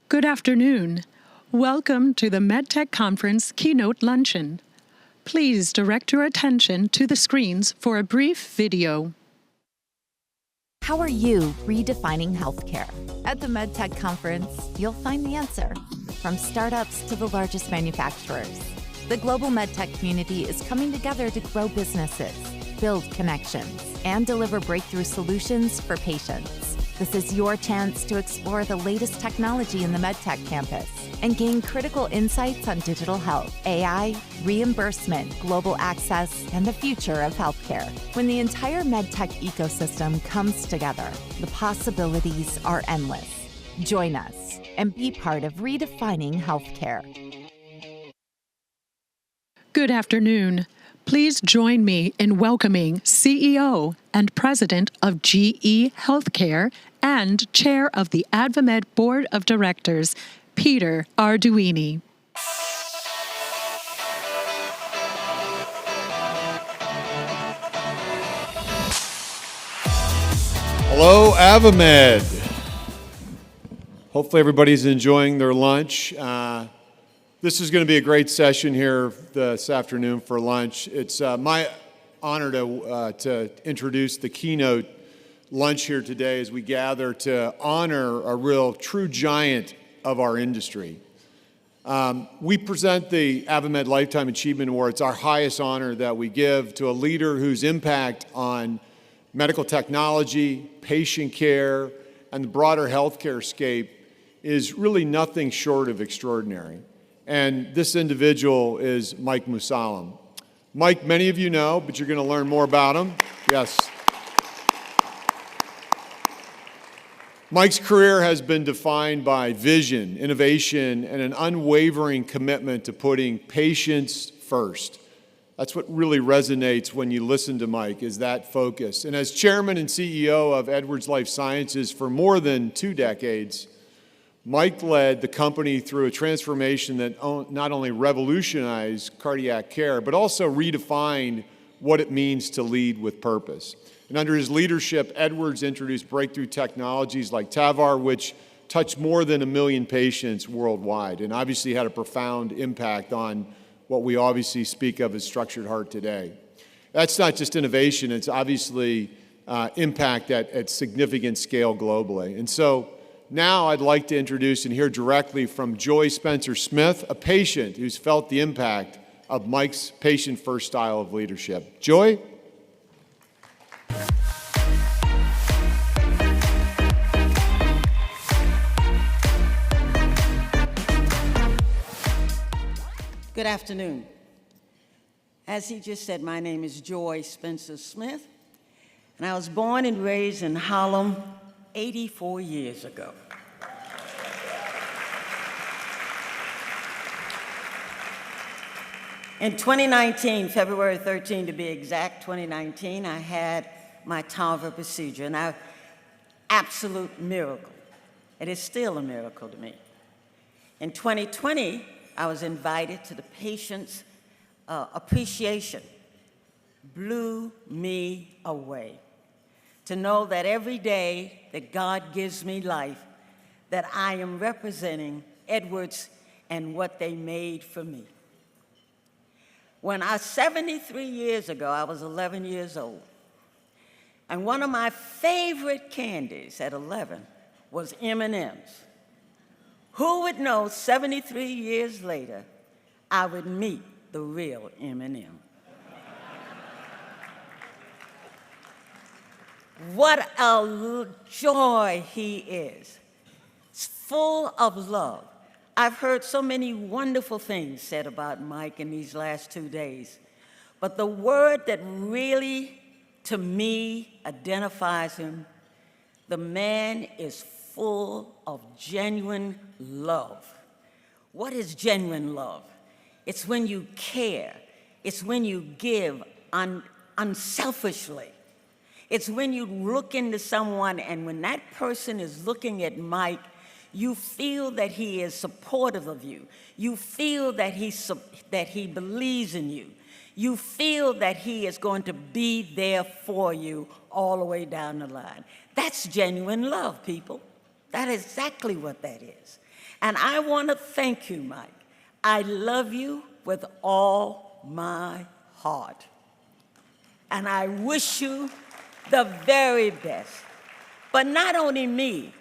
Good afternoon. Welcome to the MedTech Conference Keynote Luncheon. Please direct your attention to the screens for a brief video. How are you redefining healthcare? At the MedTech Conference, you'll find the answer. From startups to the largest manufacturers, the global MedTech community is coming together to grow businesses, build connections, and deliver breakthrough solutions for patients. This is your chance to explore the latest technology in the MedTech campus and gain critical insights on digital health, AI, reimbursement, global access, and the future of healthcare. When the entire MedTech ecosystem comes together, the possibilities are endless. Join us and be part of redefining healthcare. Good afternoon. Please join me in welcoming CEO and President of GE Healthcare and Chair of the AdvaMed Board of Directors, Peter Arduini. Hello, AdvaMed. Hopefully everybody's enjoying their lunch. This is going to be a great session here this afternoon for lunch. It's my honor to introduce the keynote lunch here today as we gather to honor a real true giant of our industry. We present the AdvaMed Lifetime Achievement Award. It's our highest honor that we give to a leader whose impact on medical technology, patient care, and the broader healthcare scape is really nothing short of extraordinary. And this individual is Mike Musallam. Mike, many of you know, but you're going to learn more about him. Yes. Mike's career has been defined by vision, innovation, and an unwavering commitment to putting patients first. That's what really resonates when you listen to Mike, is that focus. And as chairman and CEO of Edwards Life Sciences for more than 2 decades, Mike led the company through a transformation that not only revolutionized cardiac care, but also redefined what it means to lead with purpose. And under his leadership, Edwards introduced breakthrough technologies like TAVR, which touched more than 1 million patients worldwide, and obviously had a profound impact on what we obviously speak of as structured heart today. That's not just innovation, it's obviously impact at significant scale globally. And so now I'd like to introduce and hear directly from Joy Spencer-Smith, a patient who's felt the impact of Mike's patient-first style of leadership. Joy? Good afternoon. As he just said, my name is Joy Spencer-Smith, and I was born and raised in Harlem 84 years ago. In 2019, February 13 to be exact, 2019, I had my TAVR procedure, and absolute miracle. It is still a miracle to me. In 2020, I was invited to the patient's appreciation. Blew me away to know that every day that God gives me life, that I am representing Edwards and what they made for me. When 73 years ago, I was 11 years old, and one of my favorite candies at 11 was M&Ms. Who would know 73 years later, I would meet the real M&M? What a joy he is. It's full of love. I've heard so many wonderful things said about Mike in these last 2 days, but the word that really, to me, identifies him, the man is full of genuine love. What is genuine love? It's when you care. It's when you give unselfishly. It's when you look into someone, and when that person is looking at Mike, you feel that he is supportive of you. You feel that he believes in you. You feel that he is going to be there for you all the way down the line. That's genuine love, people. That is exactly what that is. And I want to thank you, Mike. I love you with all my heart. And I wish you the very best. But not only me,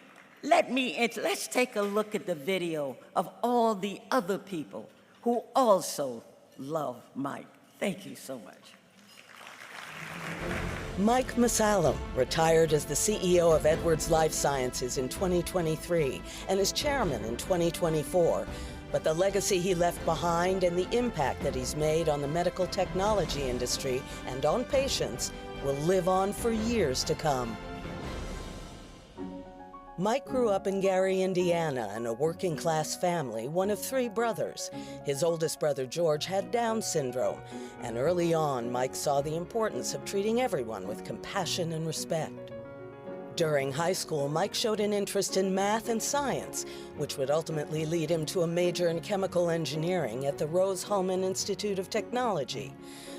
let's take a look at the video of all the other people who also love Mike. Thank you so much. Mike Massalem retired as the CEO of Edwards Life Sciences in 2023 and as chairman in 2024. But the legacy he left behind and the impact that he's made on the medical technology industry and on patients will live on for years to come. Mike grew up in Gary, Indiana, in a working-class family, one of 3 brothers. His oldest brother, George, had Down syndrome, and early on, Mike saw the importance of treating everyone with compassion and respect. During high school, Mike showed an interest in math and science, which would ultimately lead him to a major in chemical engineering at the Rose-Hulman Institute of Technology.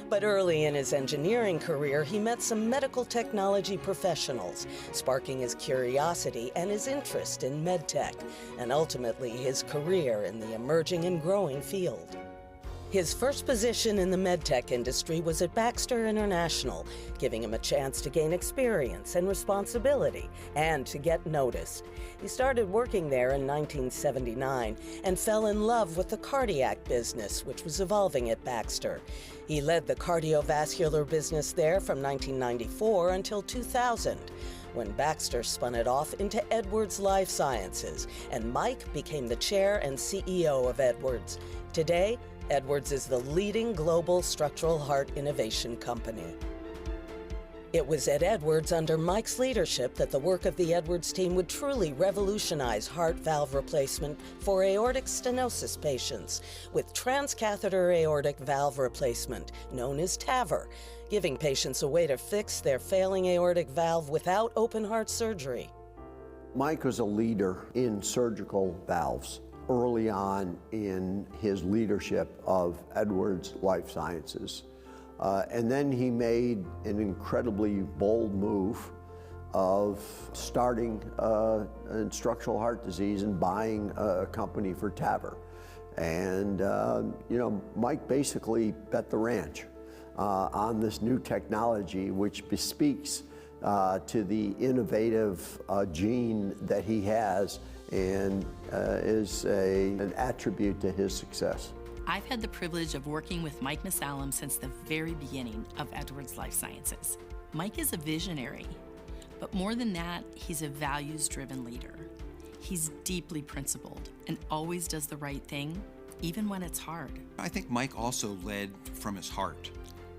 But early in his engineering career, he met some medical technology professionals, sparking his curiosity and his interest in MedTech, and ultimately his career in the emerging and growing field. His first position in the MedTech industry was at Baxter International, giving him a chance to gain experience and responsibility and to get noticed. He started working there in 1979 and fell in love with the cardiac business, which was evolving at Baxter. He led the cardiovascular business there from 1994 until 2000, when Baxter spun it off into Edwards Life Sciences, and Mike became the chair and CEO of Edwards. Today, Edwards is the leading global structural heart innovation company. It was at Edwards under Mike's leadership that the work of the Edwards team would truly revolutionize heart valve replacement for aortic stenosis patients with transcatheter aortic valve replacement, known as TAVR, giving patients a way to fix their failing aortic valve without open heart surgery. Mike was a leader in surgical valves early on in his leadership of Edwards Life Sciences. And then he made an incredibly bold move of starting in structural heart disease and buying a company for TAVR. And, Mike basically bet the ranch on this new technology, which bespeaks to the innovative gene that he has and is an attribute to his success. I've had the privilege of working with Mike Massalem since the very beginning of Edwards Life Sciences. Mike is a visionary, but more than that, he's a values-driven leader. He's deeply principled and always does the right thing, even when it's hard. I think Mike also led from his heart,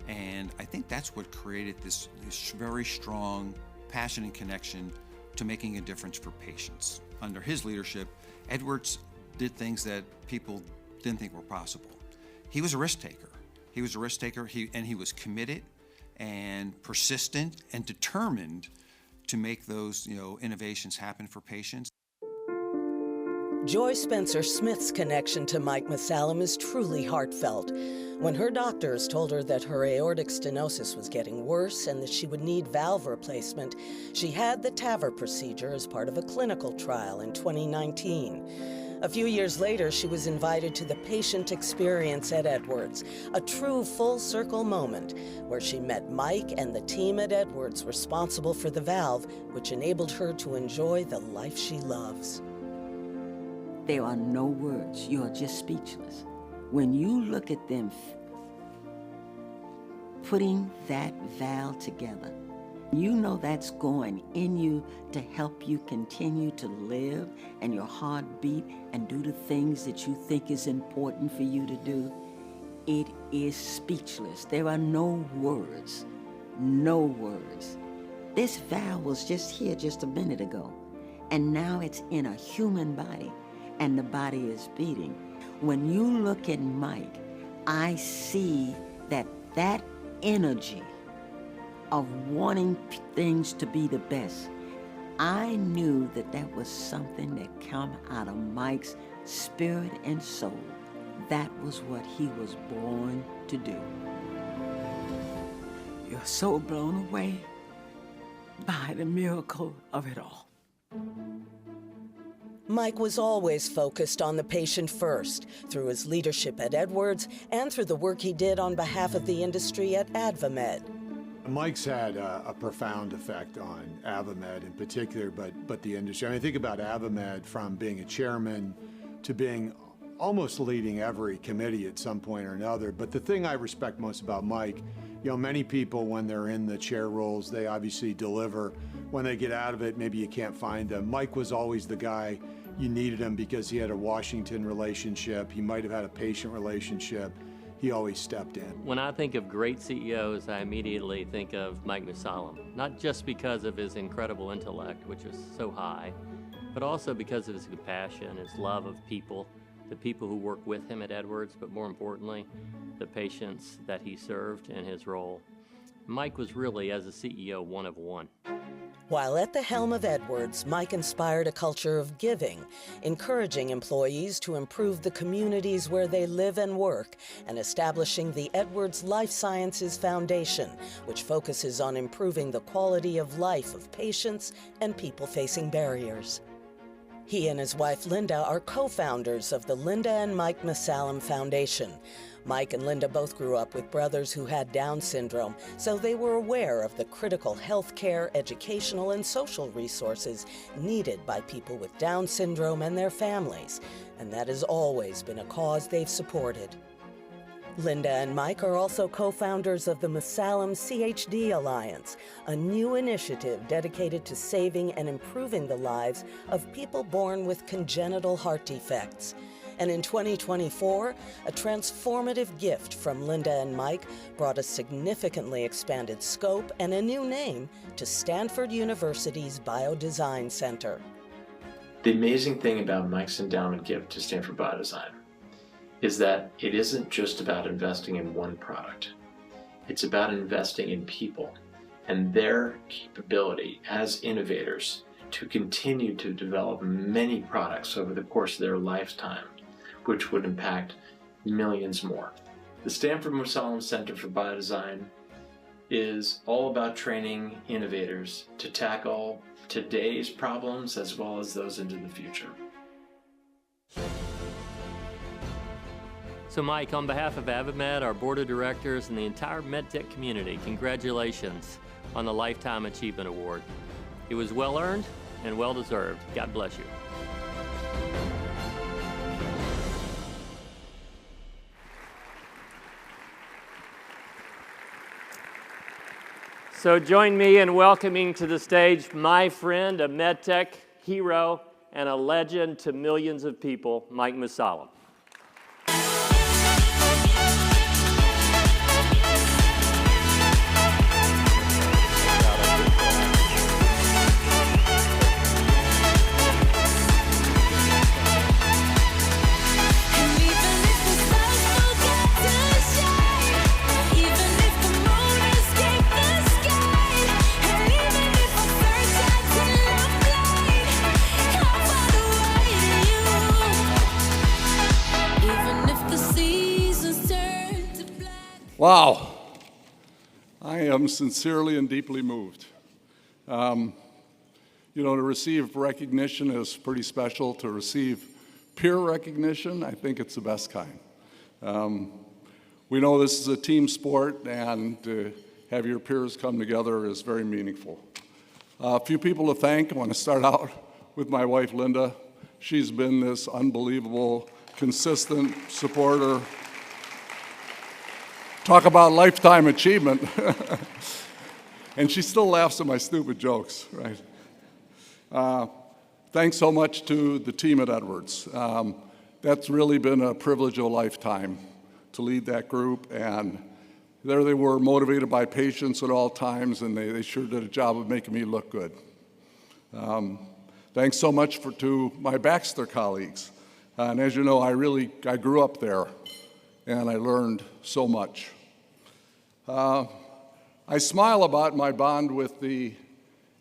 and I think that's what created this very strong passion and connection to making a difference for patients. Under his leadership, Edwards did things that people didn't think were possible. He was a risk taker. He was committed and persistent and determined to make those innovations happen for patients. Joy Spencer Smith's connection to Mike Massalem is truly heartfelt. When her doctors told her that her aortic stenosis was getting worse and that she would need valve replacement, she had the TAVR procedure as part of a clinical trial in 2019. A few years later, she was invited to the patient experience at Edwards, a true full-circle moment where she met Mike and the team at Edwards responsible for the valve, which enabled her to enjoy the life she loves. There are no words. You are just speechless. When you look at them putting that valve together, you know that's going in you to help you continue to live and your heart beat and do the things that you think is important for you to do. It is speechless. There are no words. No words. This valve was just here just a minute ago, and now it's in a human body, and the body is beating. When you look at Mike, I see that energy of wanting things to be the best. I knew that was something that came out of Mike's spirit and soul. That was what he was born to do. You're so blown away by the miracle of it all. Mike was always focused on the patient first, through his leadership at Edwards and through the work he did on behalf of the industry at AdvaMed. Mike's had a profound effect on AdvaMed in particular, but the industry. I mean, think about AdvaMed from being a chairman to being almost leading every committee at some point or another. But the thing I respect most about Mike, you know, many people when they're in the chair roles, they obviously deliver. When they get out of it, maybe you can't find them. Mike was always the guy you needed him because he had a Washington relationship. He might have had a patient relationship. He always stepped in. When I think of great CEOs, I immediately think of Mike Mussallem, not just because of his incredible intellect, which is so high, but also because of his compassion, his love of people, the people who work with him at Edwards, but more importantly, the patients that he served in his role. Mike was really, as a CEO, one of one. While at the helm of Edwards, Mike inspired a culture of giving, encouraging employees to improve the communities where they live and work, and establishing the Edwards Life Sciences Foundation, which focuses on improving the quality of life of patients and people facing barriers. He and his wife Linda are co-founders of the Linda and Mike Mussallem Foundation. Mike and Linda both grew up with brothers who had Down syndrome, so they were aware of the critical health care, educational, and social resources needed by people with Down syndrome and their families, and that has always been a cause they've supported. Linda and Mike are also co-founders of the Mussallem CHD Alliance, a new initiative dedicated to saving and improving the lives of people born with congenital heart defects. And in 2024, a transformative gift from Linda and Mike brought a significantly expanded scope and a new name to Stanford University's Biodesign Center. The amazing thing about Mike's endowment gift to Stanford Biodesign is that it isn't just about investing in one product. It's about investing in people and their capability as innovators to continue to develop many products over the course of their lifetime, which would impact millions more. The Stanford Mussallem Center for Biodesign is all about training innovators to tackle today's problems as well as those into the future. So Mike, on behalf of AdvaMed, our board of directors, and the entire MedTech community, congratulations on the Lifetime Achievement Award. It was well earned and well deserved. God bless you. So join me in welcoming to the stage my friend, a MedTech hero, and a legend to millions of people, Mike Mussallem. Wow, I am sincerely and deeply moved. To receive recognition is pretty special. To receive peer recognition, I think it's the best kind. We know this is a team sport, and to have your peers come together is very meaningful. A few people to thank. I want to start out with my wife, Linda. She's been this unbelievable, consistent supporter. Talk about lifetime achievement. And she still laughs at my stupid jokes, right? Thanks so much to the team at Edwards. That's really been a privilege of a lifetime to lead that group. And there they were, motivated by patients at all times, and they sure did a job of making me look good. Thanks so much to my Baxter colleagues. And as you know, I grew up there, and I learned so much. I smile about my bond with the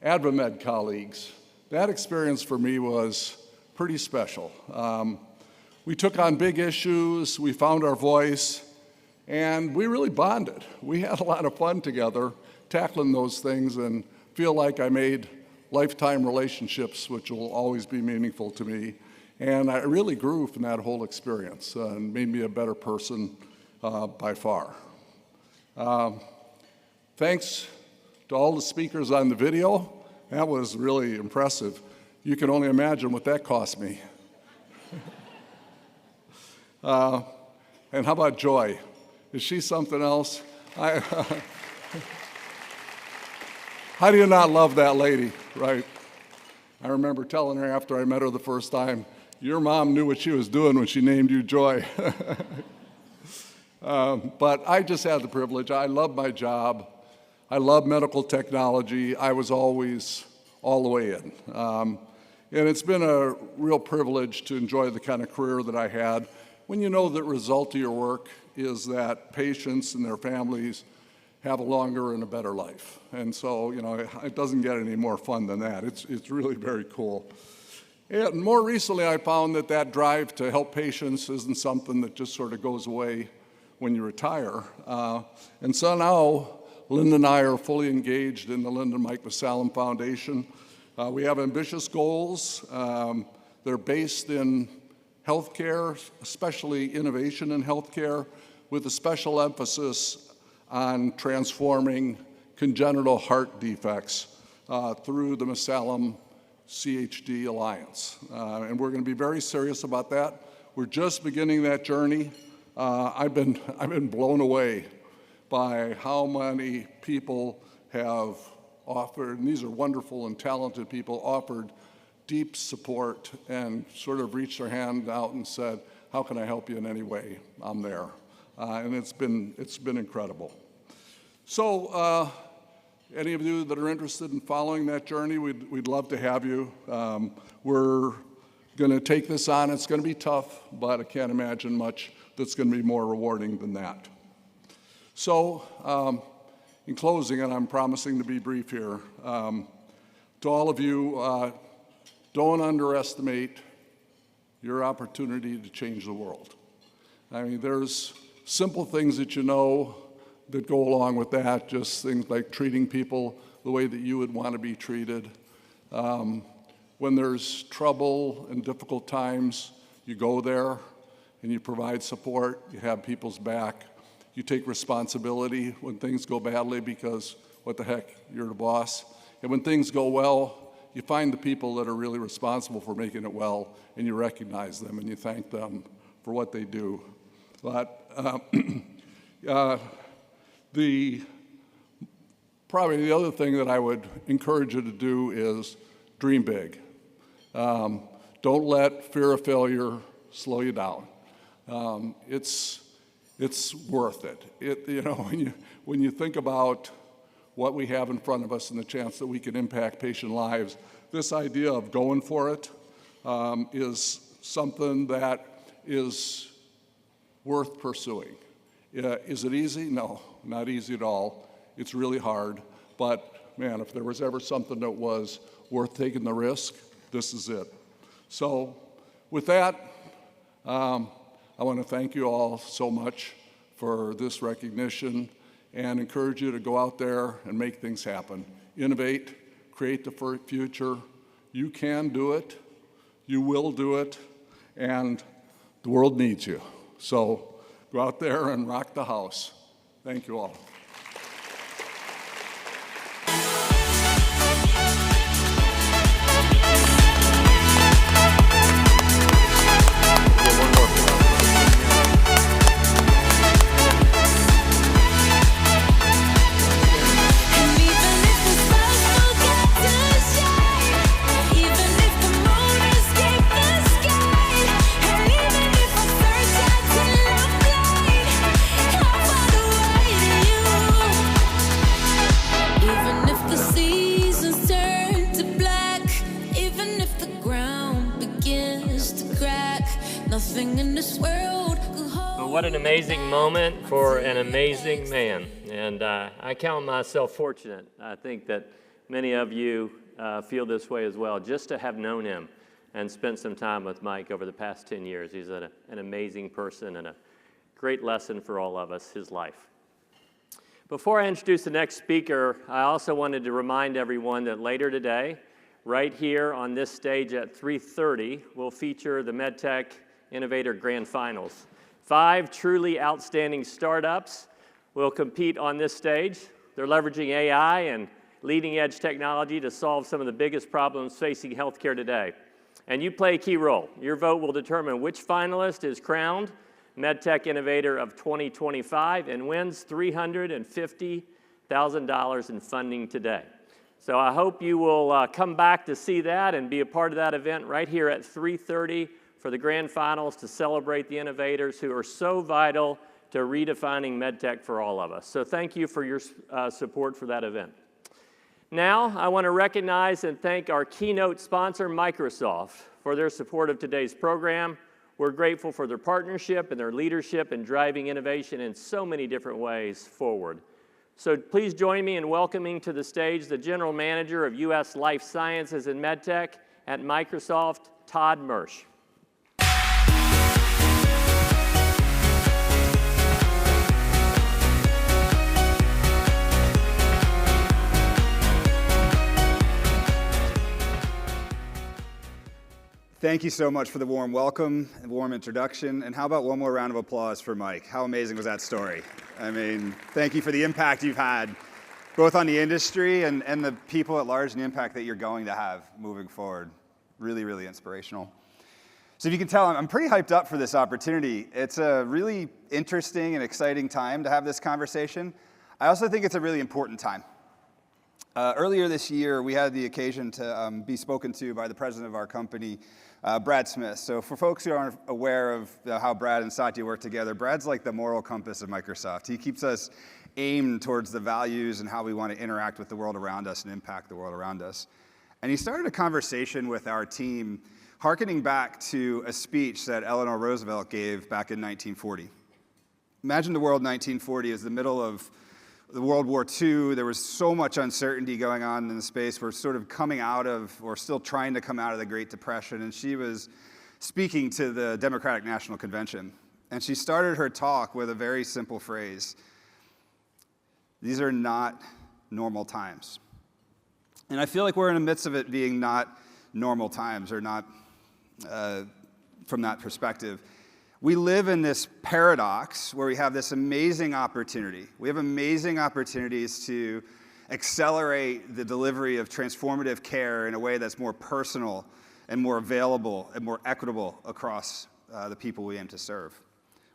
AdvaMed colleagues. That experience for me was pretty special. We took on big issues, we found our voice, and we really bonded. We had a lot of fun together tackling those things, and feel like I made lifetime relationships, which will always be meaningful to me. And I really grew from that whole experience and made me a better person by far. Thanks to all the speakers on the video. That was really impressive. You can only imagine what that cost me. And how about Joy? Is she something else? How do you not love that lady, right? I remember telling her after I met her the first time, your mom knew what she was doing when she named you Joy. But I just had the privilege. I love my job. I love medical technology. I was always all the way in. And it's been a real privilege to enjoy the kind of career that I had when you know the result of your work is that patients and their families have a longer and a better life. And so, you know, it doesn't get any more fun than that. It's really very cool. And more recently, I found that that drive to help patients isn't something that just sort of goes away when you retire. And so now, Linda and I are fully engaged in the Linda and Mike Musalem Foundation. We have ambitious goals. They're based in healthcare, especially innovation in healthcare, with a special emphasis on transforming congenital heart defects through the Musalem CHD Alliance. And we're going to be very serious about that. We're just beginning that journey. I've been blown away by how many people have offered, and these are wonderful and talented people, offered deep support and sort of reached their hand out and said, how can I help you in any way? I'm there. And it's been incredible. So any of you that are interested in following that journey, we'd love to have you. We're going to take this on. It's going to be tough, but I can't imagine much that's going to be more rewarding than that. So in closing, and I'm promising to be brief here, to all of you, don't underestimate your opportunity to change the world. I mean, there's simple things that you know that go along with that, just things like treating people the way that you would want to be treated. When there's trouble and difficult times, you go there and you provide support, you have people's back, you take responsibility when things go badly because what the heck, you're the boss. And when things go well, you find the people that are really responsible for making it well, and you recognize them and you thank them for what they do. But probably the other thing that I would encourage you to do is dream big. Don't let fear of failure slow you down. It's worth it. You know, when you think about what we have in front of us and the chance that we can impact patient lives, this idea of going for it is something that is worth pursuing. Is it easy? No, not easy at all. It's really hard. But man, if there was ever something that was worth taking the risk, this is it. So with that, I want to thank you all so much for this recognition and encourage you to go out there and make things happen. Innovate, create the future. You can do it, you will do it, and the world needs you. So go out there and rock the house. Thank you all. What an amazing moment for an amazing man. And I count myself fortunate. I think that many of you feel this way as well, just to have known him and spent some time with Mike over the past 10 years. He's an amazing person and a great lesson for all of us, his life. Before I introduce the next speaker, I also wanted to remind everyone that later today right here on this stage at 3:30, will feature the MedTech Innovator Grand Finals. 5 truly outstanding startups will compete on this stage. They're leveraging AI and leading-edge technology to solve some of the biggest problems facing healthcare today. And you play a key role. Your vote will determine which finalist is crowned MedTech Innovator of 2025 and wins $350,000 in funding today. So I hope you will come back to see that and be a part of that event right here at 3:30 for the grand finals to celebrate the innovators who are so vital to redefining MedTech for all of us. So thank you for your support for that event. Now, I want to recognize and thank our keynote sponsor, Microsoft, for their support of today's program. We're grateful for their partnership and their leadership in driving innovation in so many different ways forward. So please join me in welcoming to the stage the General Manager of U.S. Life Sciences and MedTech at Microsoft, Todd Mersch. Thank you so much for the warm welcome and warm introduction. And how about one more round of applause for Mike? How amazing was that story? I mean, thank you for the impact you've had, both on the industry and the people at large, and the impact that you're going to have moving forward. Really, really inspirational. So if you can tell, I'm pretty hyped up for this opportunity. It's a really interesting and exciting time to have this conversation. I also think it's a really important time. Earlier this year, we had the occasion to be spoken to by the president of our company, Brad Smith. So for folks who aren't aware of how Brad and Satya work together, Brad's like the moral compass of Microsoft. He keeps us aimed towards the values and how we want to interact with the world around us and impact the world around us. And he started a conversation with our team, hearkening back to a speech that Eleanor Roosevelt gave back in 1940. Imagine the world in 1940 as the middle of the World War II. There was so much uncertainty going on in the space. We're sort of coming out of, or still trying to come out of, the Great Depression. And she was speaking to the Democratic National Convention. And she started her talk with a very simple phrase: these are not normal times. And I feel like we're in the midst of it being not normal times, or not from that perspective. We live in this paradox where we have this amazing opportunity. We have amazing opportunities to accelerate the delivery of transformative care in a way that's more personal and more available and more equitable across the people we aim to serve.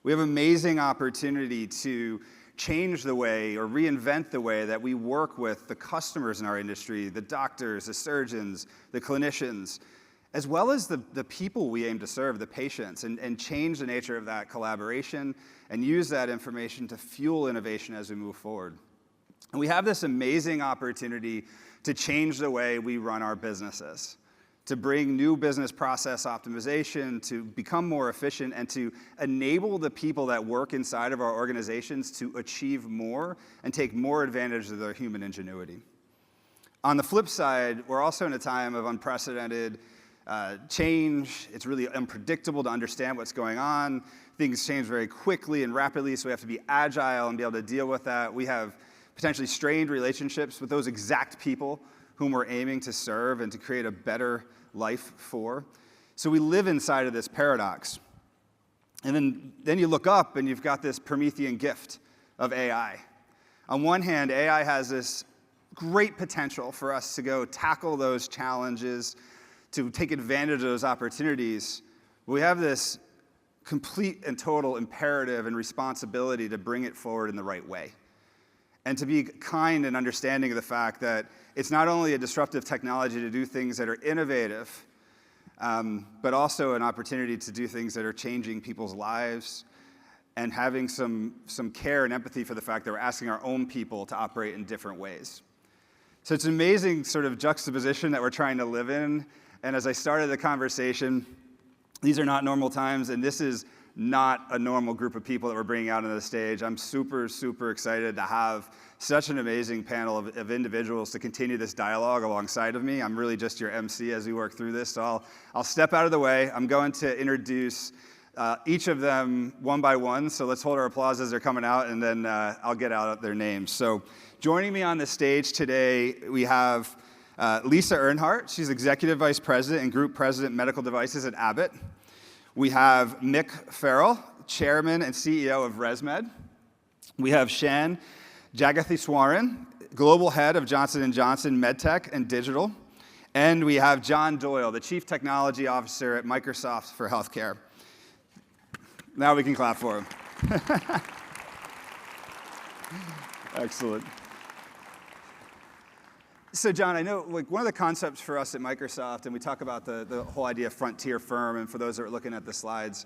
We have amazing opportunity to change the way, or reinvent the way, that we work with the customers in our industry, the doctors, the surgeons, the clinicians, as well as the people we aim to serve, the patients, and change the nature of that collaboration and use that information to fuel innovation as we move forward. And we have this amazing opportunity to change the way we run our businesses, to bring new business process optimization, to become more efficient, and to enable the people that work inside of our organizations to achieve more and take more advantage of their human ingenuity. On the flip side, we're also in a time of unprecedented change. It's really unpredictable to understand what's going on. Things change very quickly and rapidly, so we have to be agile and be able to deal with that. We have potentially strained relationships with those exact people whom we're aiming to serve and to create a better life for. So we live inside of this paradox. And then you look up and you've got this Promethean gift of AI. On one hand, AI has this great potential for us to go tackle those challenges, to take advantage of those opportunities. We have this complete and total imperative and responsibility to bring it forward in the right way, and to be kind and understanding of the fact that it's not only a disruptive technology to do things that are innovative, but also an opportunity to do things that are changing people's lives, and having some care and empathy for the fact that we're asking our own people to operate in different ways. So it's an amazing sort of juxtaposition that we're trying to live in. And as I started the conversation, these are not normal times, and this is not a normal group of people that we're bringing out on the stage. I'm super, super excited to have such an amazing panel of individuals to continue this dialogue alongside of me. I'm really just your MC as we work through this, so I'll step out of the way. I'm going to introduce each of them one by one, so let's hold our applause as they're coming out, and then I'll get out their names. So joining me on the stage today, we have Lisa Earnhardt, she's Executive Vice President and Group President Medical Devices at Abbott. We have Mick Farrell, Chairman and CEO of ResMed. We have Shan Jegatheeswaran, Global Head of Johnson Johnson MedTech and Digital. And we have John Doyle, the Chief Technology Officer at Microsoft for Healthcare. Now we can clap for him. Excellent. So John, I know one of the concepts for us at Microsoft, and we talk about the whole idea of frontier firm, and for those that are looking at the slides,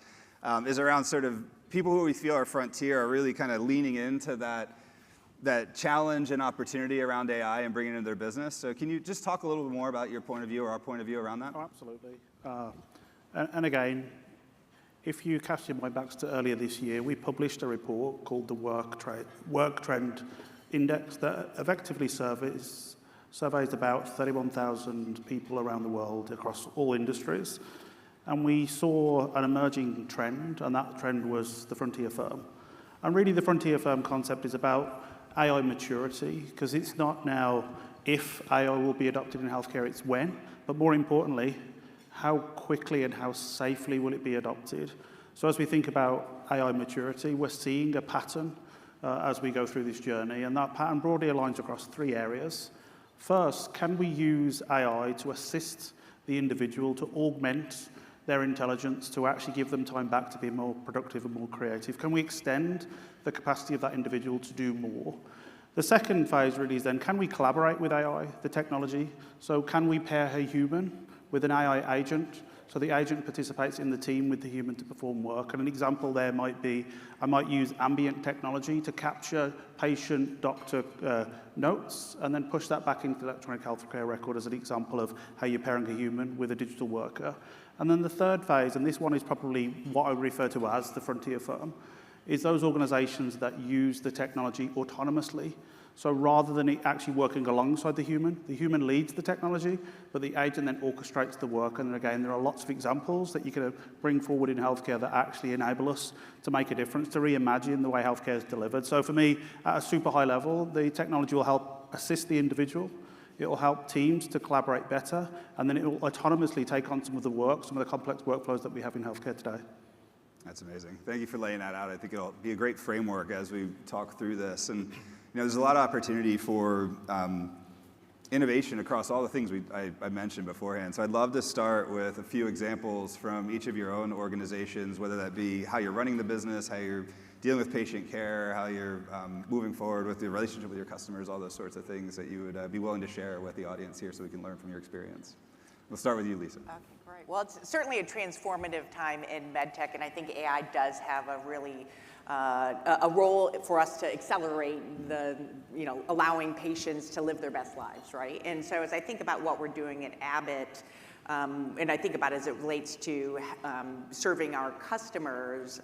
is around sort of people who we feel are frontier are really kind of leaning into that challenge and opportunity around AI and bringing it into their business. So can you just talk a little bit more about your point of view or our point of view around that? Oh, absolutely. And again, if you cast your mind back to earlier this year, we published a report called the Work Trend Index that effectively surveys about 31,000 people around the world across all industries. And we saw an emerging trend, and that trend was the frontier firm. And really the frontier firm concept is about AI maturity, because it's not now if AI will be adopted in healthcare, it's when, but more importantly, how quickly and how safely will it be adopted? So as we think about AI maturity, we're seeing a pattern as we go through this journey, and that pattern broadly aligns across 3 areas. First, can we use AI to assist the individual to augment their intelligence, to actually give them time back to be more productive and more creative? Can we extend the capacity of that individual to do more? The second phase really is then, can we collaborate with AI, the technology? So can we pair a human with an AI agent, so the agent participates in the team with the human to perform work? And an example there might be, I might use ambient technology to capture patient-doctor notes and then push that back into the electronic healthcare record as an example of how you're pairing a human with a digital worker. And then the third phase, and this one is probably what I refer to as the frontier firm, is those organizations that use the technology autonomously. So rather than it actually working alongside the human leads the technology, but the agent then orchestrates the work. And again, there are lots of examples that you can bring forward in healthcare that actually enable us to make a difference, to reimagine the way healthcare is delivered. So for me, at a super high level, the technology will help assist the individual. It will help teams to collaborate better, and then it will autonomously take on some of the work, some of the complex workflows that we have in healthcare today. That's amazing. Thank you for laying that out. I think it'll be a great framework as we talk through this. And there's a lot of opportunity for innovation across all the things I mentioned beforehand. So I'd love to start with a few examples from each of your own organizations, whether that be how you're running the business, how you're dealing with patient care, how you're moving forward with your relationship with your customers, all those sorts of things that you would be willing to share with the audience here so we can learn from your experience. We'll start with you, Lisa. Okay, great. Well, it's certainly a transformative time in MedTech, and I think AI does have a really a role for us to accelerate the, allowing patients to live their best lives, right? And so as I think about what we're doing at Abbott, and I think about it as it relates to serving our customers,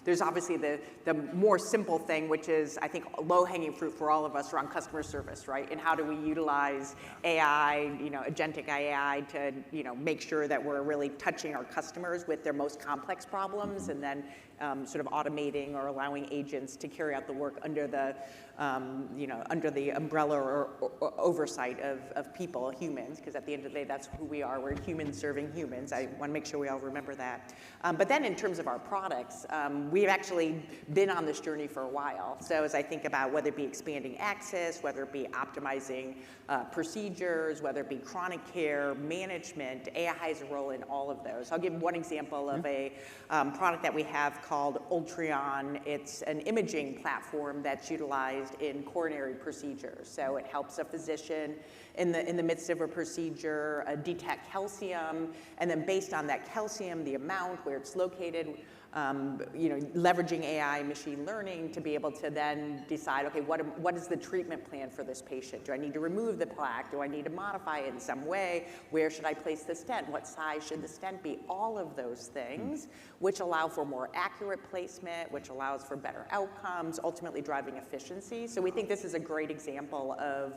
there's obviously the more simple thing, which is, I think, low-hanging fruit for all of us around customer service, right? And how do we utilize AI, agentic AI to, make sure that we're really touching our customers with their most complex problems, and then sort of automating or allowing agents to carry out the work under the, under the umbrella or oversight of people, humans, because at the end of the day, that's who we are. We're humans serving humans. I want to make sure we all remember that. But then in terms of our products, we've actually been on this journey for a while. So as I think about whether it be expanding access, whether it be optimizing procedures, whether it be chronic care management, AI has a role in all of those. I'll give one example of a product that we have called Ultron. It's an imaging platform that's utilized in coronary procedures. So it helps a physician in the midst of a procedure detect calcium, and then based on that calcium, the amount, where it's located, leveraging AI machine learning to be able to then decide, okay, what is the treatment plan for this patient? Do I need to remove the plaque? Do I need to modify it in some way? Where should I place the stent? What size should the stent be? All of those things, which allow for more accurate placement, which allows for better outcomes, ultimately driving efficiency. So we think this is a great example of,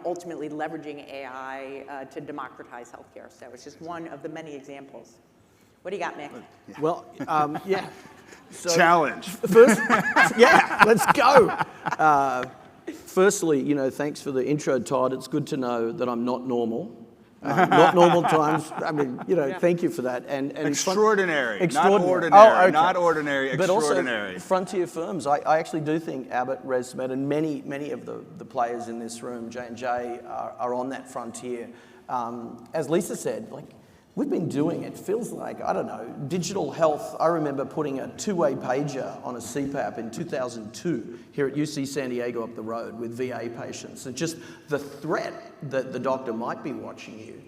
ultimately leveraging AI to democratize healthcare. So it's just one of the many examples. What do you got, Mick? Well, yeah. So, challenge. First, yeah, let's go. firstly, you know, thanks for the intro, Todd. It's good to know that I'm not normal. Not normal times. I mean, you know, thank you for that. And extraordinary, extraordinary. Not ordinary, oh, okay. not ordinary, extraordinary. But also frontier firms. I actually do think Abbott, ResMed, and many of the players in this room, J&J, are on that frontier. As Lisa said, like, we've been doing it. Feels like, I don't know, digital health. I remember putting a two-way pager on a CPAP in 2002 here at UC San Diego up the road with VA patients. And just the threat that the doctor might be watching you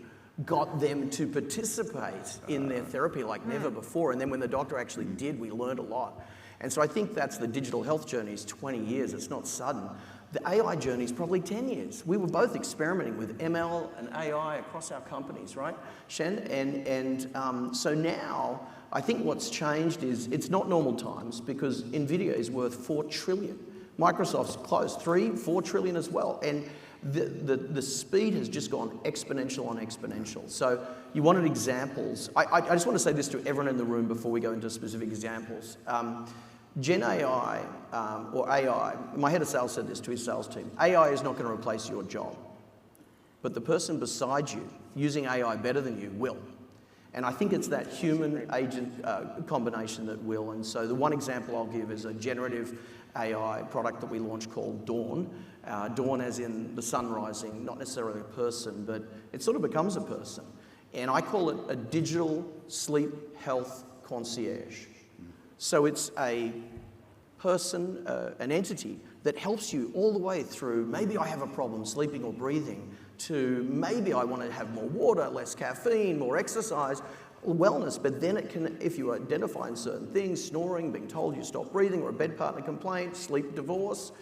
got them to participate in their therapy like never before. And then when the doctor actually did, we learned a lot. And so I think that's the digital health journey is 20 years. It's not sudden. The AI journey is probably 10 years. We were both experimenting with ML and AI across our companies, right, Shan? And so now, I think what's changed is it's not normal times because NVIDIA is worth $4 trillion. Microsoft's close, $3-4 trillion as well. And the speed has just gone exponential on exponential. So you wanted examples. I just want to say this to everyone in the room before we go into specific examples. Gen AI, or AI, my head of sales said this to his sales team, AI is not going to replace your job, but the person beside you using AI better than you will. And I think it's that human-agent combination that will. And so the one example I'll give is a generative AI product that we launched called Dawn. Dawn as in the sun rising, not necessarily a person, but it sort of becomes a person. And I call it a digital sleep health concierge. So it's a person, an entity that helps you all the way through, maybe I have a problem sleeping or breathing, to maybe I want to have more water, less caffeine, more exercise, wellness, but then it can, if you identify certain things, snoring, being told you stop breathing, or a bed partner complaint, sleep divorce,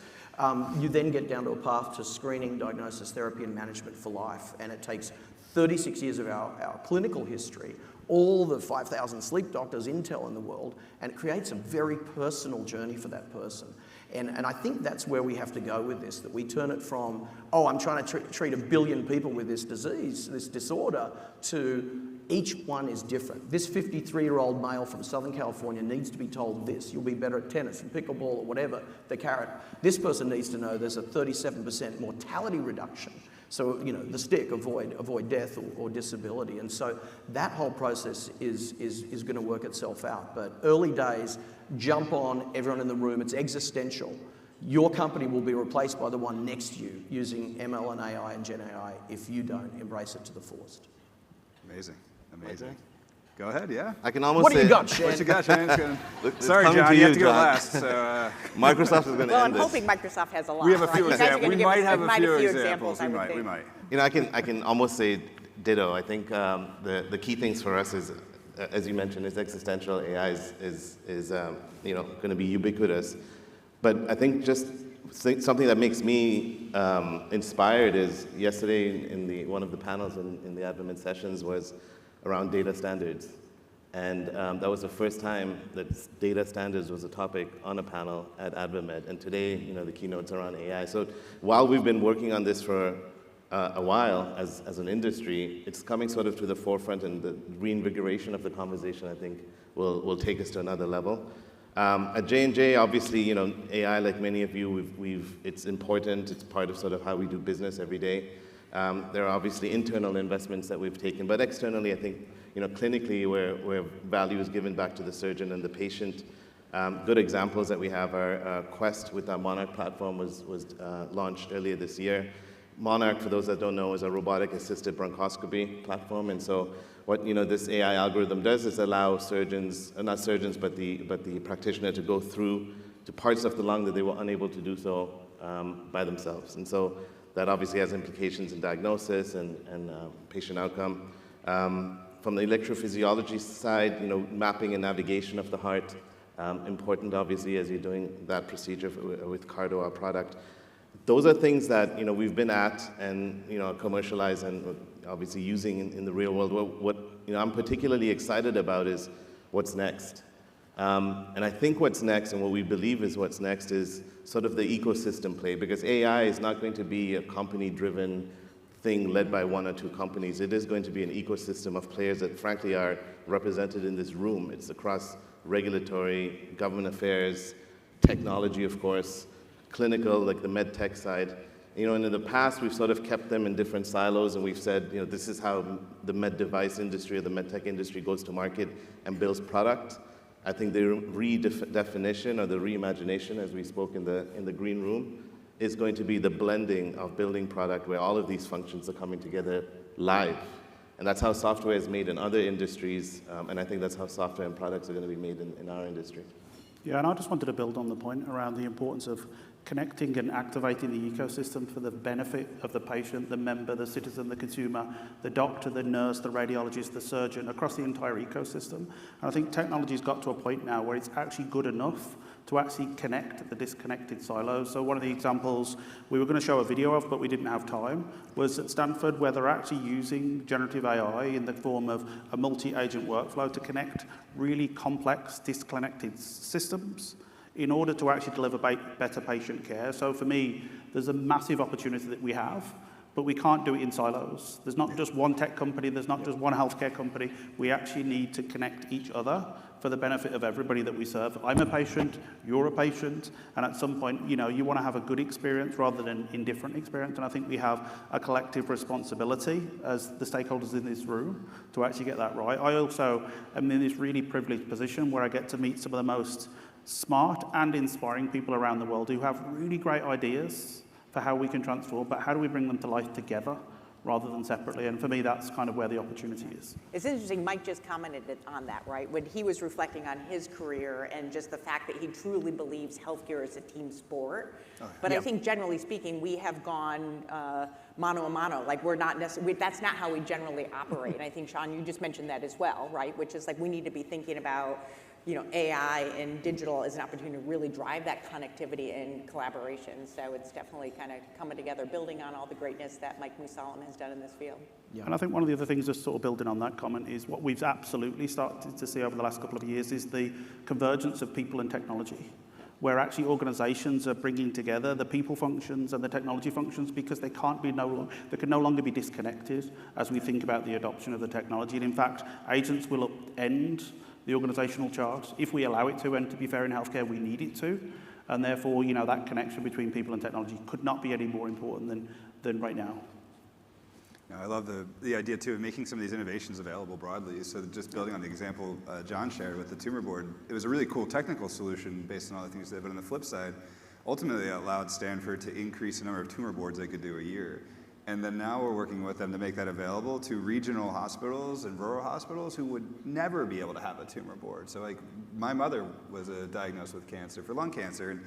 you then get down to a path to screening, diagnosis, therapy, and management for life. And it takes 36 years of our clinical history, all the 5,000 sleep doctors, intel in the world, and it creates a very personal journey for that person. And I think that's where we have to go with this, that we turn it from, oh, I'm trying to treat 1 billion people with this disease, this disorder, to each one is different. This 53-year-old male from Southern California needs to be told this. You'll be better at tennis and pickleball or whatever, the carrot. This person needs to know there's a 37% mortality reduction. So, you know, the stick, avoid death or disability. And so that whole process is going to work itself out. But early days, jump on, everyone in the room, it's existential. Your company will be replaced by the one next to you using ML and AI and Gen AI if you don't embrace it to the fullest. Amazing, amazing. Go ahead, yeah. I can almost what say... do you got, Shan? What you got, Shan? Sorry, John, you have to go last. So, Microsoft is going to end I'm hoping Microsoft has a lot. We have a few examples. We might have a few examples. We might. You know, I can almost say ditto. I think the key things for us is, as you mentioned, is existential. AI is you know, going to be ubiquitous. But I think just something that makes me inspired is yesterday in one of the panels in the AdvaMed sessions was around data standards. And that was the first time that data standards was a topic on a panel at AdvaMed. And today, you know, the keynote's around AI. So while we've been working on this for a while as an industry, it's coming sort of to the forefront, and the reinvigoration of the conversation, I think, will take us to another level. At J&J, obviously, you know, AI, like many of you, it's important. It's part of sort of how we do business every day. There are obviously internal investments that we've taken, but externally, I think, you know, clinically, where value is given back to the surgeon and the patient. Good examples that we have are Quest with our Monarch platform was launched earlier this year. Monarch, for those that don't know, is a robotic-assisted bronchoscopy platform, and so what, you know, this AI algorithm does is allow surgeons, not surgeons, but the practitioner to go through to parts of the lung that they were unable to do so by themselves, and so that obviously has implications in diagnosis and patient outcome. From the electrophysiology side, you know, mapping and navigation of the heart, important obviously as you're doing that procedure with Cardo, our product. Those are things that, you know, we've been at and, you know, commercialized and obviously using in the real world. What you know, I'm particularly excited about is what's next. And I think what's next, and what we believe is what's next, is sort of the ecosystem play, because AI is not going to be a company-driven thing led by one or two companies. It is going to be an ecosystem of players that frankly are represented in this room. It's across regulatory, government affairs, technology, of course, clinical, like the MedTech side. And in the past, we've sort of kept them in different silos, and we've said, this is how the med device industry or the MedTech industry goes to market and builds product. I think the redefinition or the reimagination, as we spoke in the green room, is going to be the blending of building product where all of these functions are coming together live. And that's how software is made in other industries, and I think that's how software and products are going to be made in our industry. Yeah, and I just wanted to build on the point around the importance of connecting and activating the ecosystem for the benefit of the patient, the member, the citizen, the consumer, the doctor, the nurse, the radiologist, the surgeon, across the entire ecosystem. And I think technology's got to a point now where it's actually good enough to actually connect the disconnected silos. So one of the examples we were going to show a video of, but we didn't have time, was at Stanford, where they're actually using generative AI in the form of a multi-agent workflow to connect really complex, disconnected systems in order to actually deliver better patient care. So for me, there's a massive opportunity that we have, but we can't do it in silos. There's not just one tech company, there's not just one healthcare company. We actually need to connect each other for the benefit of everybody that we serve. I'm a patient, you're a patient, and at some point, you want to have a good experience rather than indifferent experience, and I think we have a collective responsibility as the stakeholders in this room to actually get that right. I also am in this really privileged position where I get to meet some of the most smart and inspiring people around the world who have really great ideas for how we can transform, but how do we bring them to life together rather than separately? And for me, that's kind of where the opportunity is. It's interesting, Mike just commented on that, right? When he was reflecting on his career and just the fact that he truly believes healthcare is a team sport. But I think generally speaking, we have gone mano a mano. Like we're not necessarily, that's not how we generally operate. And I think, Shan, you just mentioned that as well, right? Which is like we need to be thinking about AI and digital as an opportunity to really drive that connectivity and collaboration. So it's definitely kind of coming together, building on all the greatness that Mike Musalem has done in this field. Yeah. And I think one of the other things, just sort of building on that comment, is what we've absolutely started to see over the last couple of years is the convergence of people and technology, where actually organizations are bringing together the people functions and the technology functions because they can no longer be disconnected as we think about the adoption of the technology. And in fact, agents will upend the organizational chart if we allow it to, and to be fair, in healthcare, we need it to. And therefore, that connection between people and technology could not be any more important than right now. I love the idea, too, of making some of these innovations available broadly. So just building on the example John shared with the tumor board, it was a really cool technical solution based on all the things they did. But on the flip side, ultimately it allowed Stanford to increase the number of tumor boards they could do a year. And then now we're working with them to make that available to regional hospitals and rural hospitals who would never be able to have a tumor board. So like my mother was diagnosed with cancer, for lung cancer, and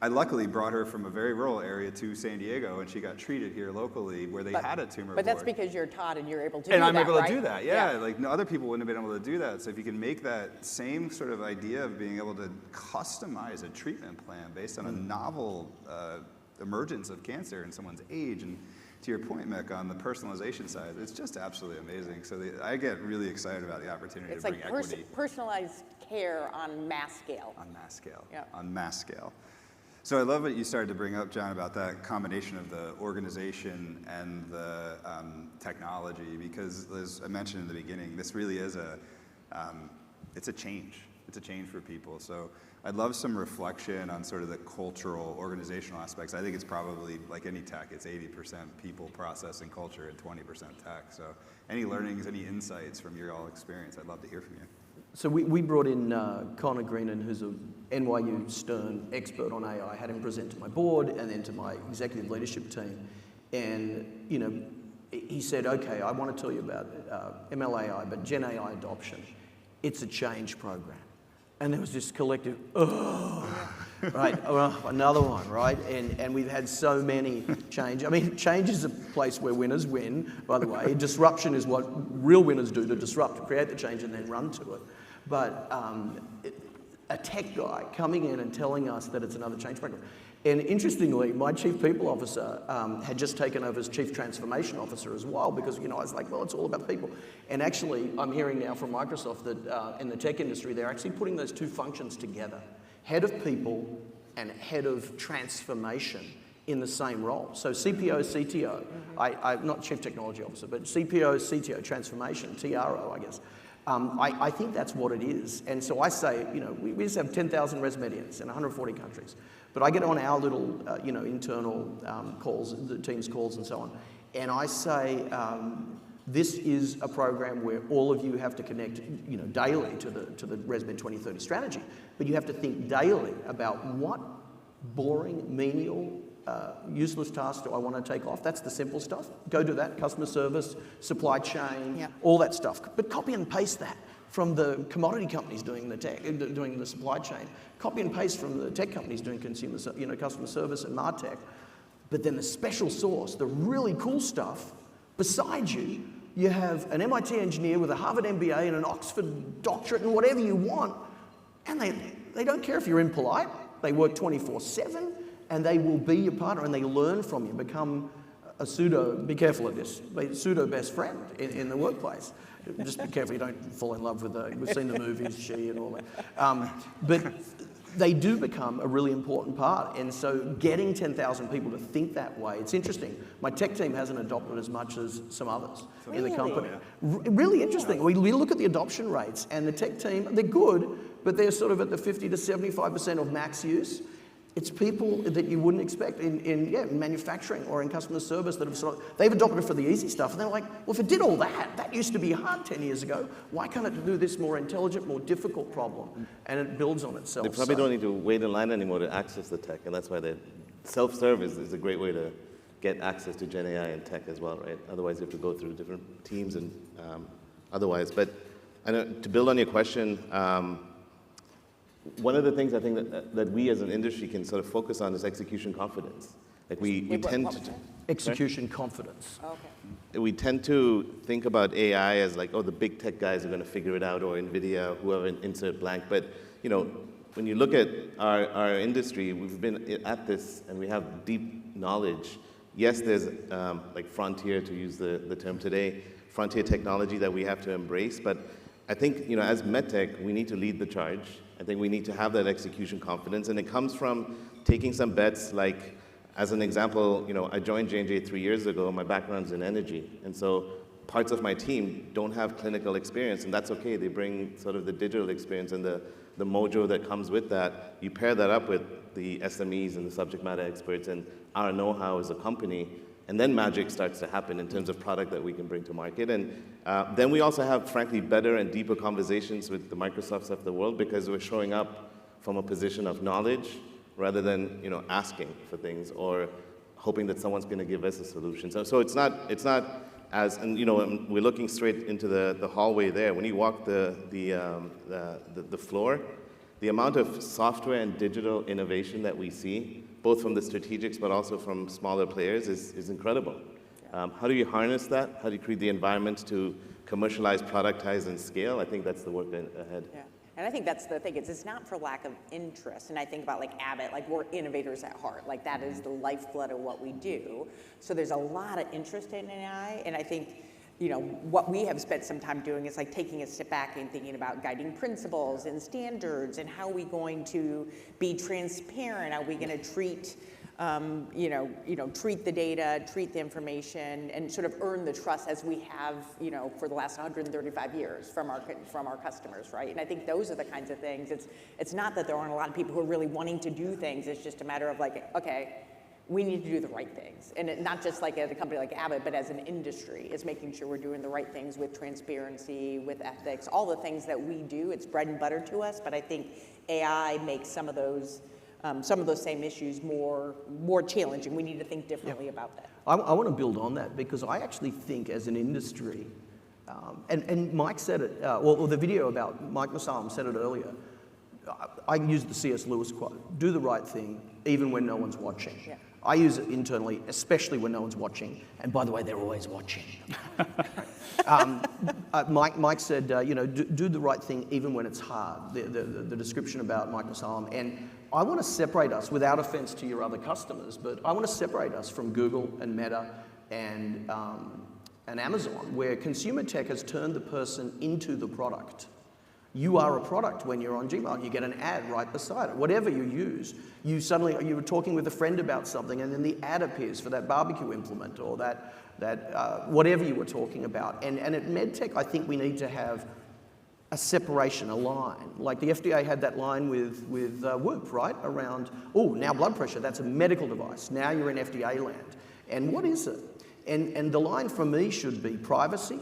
I luckily brought her from a very rural area to San Diego, and she got treated here locally where they had a tumor board. But that's because you're Todd and you're able to do that, right? And I'm able to do that, yeah. Like other people wouldn't have been able to do that. So if you can make that same sort of idea of being able to customize a treatment plan based on a novel emergence of cancer in someone's age, and to your point, Mick, on the personalization side, it's just absolutely amazing. So I get really excited about the opportunity to bring equity. It's like personalized care on mass scale. On mass scale. Yeah. On mass scale. So I love what you started to bring up, John, about that combination of the organization and the technology, because as I mentioned in the beginning, this really is it's a change. It's a change for people. So I'd love some reflection on sort of the cultural, organizational aspects. I think it's probably, like any tech, it's 80% people, process, and culture, and 20% tech. So any learnings, any insights from your all experience, I'd love to hear from you. So we brought in Connor Greenan, who's a NYU Stern expert on AI, had him present to my board and then to my executive leadership team. And, he said, okay, I want to tell you about ML/AI, but Gen AI adoption. It's a change program. And there was this collective, right, another one, right? And we've had so many change. I mean, change is a place where winners win, by the way. Disruption is what real winners do, to disrupt, create the change and then run to it. But a tech guy coming in and telling us that it's another change program. And interestingly, my chief people officer had just taken over as chief transformation officer as well, because I was like, well, it's all about people. And actually, I'm hearing now from Microsoft that in the tech industry, they're actually putting those two functions together: head of people and head of transformation in the same role. So CPO, CTO, I'm not chief technology officer, but CPO, CTO, transformation, TRO, I guess. I think that's what it is. And so I say, we just have 10,000 ResMedians in 140 countries. But I get on our little, internal calls, the Teams calls and so on, and I say, this is a program where all of you have to connect, daily to the ResMed 2030 strategy. But you have to think daily about what boring, menial, useless tasks do I want to take off. That's the simple stuff. Go do that. Customer service, supply chain, all that stuff. But copy and paste that from the commodity companies doing the tech, doing the supply chain. Copy and paste from the tech companies doing customer service and MarTech. But then the special sauce, the really cool stuff, beside you, you have an MIT engineer with a Harvard MBA and an Oxford doctorate and whatever you want, and they don't care if you're impolite. They work 24/7, and they will be your partner, and they learn from you, become a be careful of this, pseudo best friend in the workplace. Just be careful you don't fall in love with we've seen the movies, She and all that. But they do become a really important part. And so getting 10,000 people to think that way, it's interesting. My tech team hasn't adopted as much as some others in the company. Really interesting. We look at the adoption rates, and the tech team, they're good, but they're sort of at the 50 to 75% of max use. It's people that you wouldn't expect in manufacturing or in customer service that have they've adopted it for the easy stuff. And they're like, well, if it did all that used to be hard 10 years ago. Why can't it do this more intelligent, more difficult problem? And it builds on itself. They probably don't need to wait in line anymore to access the tech. And that's why the self-service is a great way to get access to Gen AI and tech as well, right? Otherwise, you have to go through different teams and otherwise. But to build on your question, one of the things I think that we as an industry can sort of focus on is execution confidence. Like we tend to execution confidence. Okay. We tend to think about AI as like, oh, the big tech guys are going to figure it out, or NVIDIA, whoever, insert blank. But when you look at our industry, we've been at this and we have deep knowledge. Yes, there's like frontier, to use the term today, frontier technology that we have to embrace. But I think as MedTech, we need to lead the charge. I think we need to have that execution confidence, and it comes from taking some bets. Like, as an example, I joined J&J 3 years ago. My background's in energy, and so parts of my team don't have clinical experience, and that's okay. They bring sort of the digital experience and the mojo that comes with that. You pair that up with the SMEs and the subject matter experts and our know-how as a company, and then magic starts to happen in terms of product that we can bring to market. And then we also have, frankly, better and deeper conversations with the Microsofts of the world, because we're showing up from a position of knowledge rather than asking for things or hoping that someone's going to give us a solution. So it's not as, and we're looking straight into the hallway there. When you walk the floor, the amount of software and digital innovation that we see, both from the strategics but also from smaller players, is incredible. How do you harness that? How do you create the environment to commercialize, productize, and scale? I think that's the work ahead. Yeah. And I think that's the thing. It's not for lack of interest. And I think about like Abbott, like we're innovators at heart. Like that is the lifeblood of what we do. So there's a lot of interest in AI. And I think what we have spent some time doing is like taking a step back and thinking about guiding principles and standards, and how are we going to be transparent? Are we going to treat, treat the data, treat the information, and sort of earn the trust as we have, for the last 135 years from our customers, right? And I think those are the kinds of things. It's not that there aren't a lot of people who are really wanting to do things. It's just a matter of like, okay, we need to do the right things. And not just like at a company like Abbott, but as an industry, is making sure we're doing the right things with transparency, with ethics, all the things that we do. It's bread and butter to us, but I think AI makes some of those same issues more challenging. We need to think differently about that. I want to build on that, because I actually think as an industry, and Mike said it, or the video about Mike Musalem said it earlier, I use the C.S. Lewis quote, do the right thing even when no one's watching. Yeah. I use it internally, especially when no one's watching. And by the way, they're always watching. Mike said, do the right thing even when it's hard. The description about Mike Musalem. And I want to separate us, without offense to your other customers, but I want to separate us from Google and Meta and Amazon, where consumer tech has turned the person into the product. You are a product when you're on Gmail. You get an ad right beside it. Whatever you use, you were talking with a friend about something, and then the ad appears for that barbecue implement or that whatever you were talking about. And at MedTech, I think we need to have separation, a line. Like the FDA had that line with Whoop, right? Around, oh, now blood pressure, that's a medical device. Now you're in FDA land. And what is it? And the line for me should be privacy,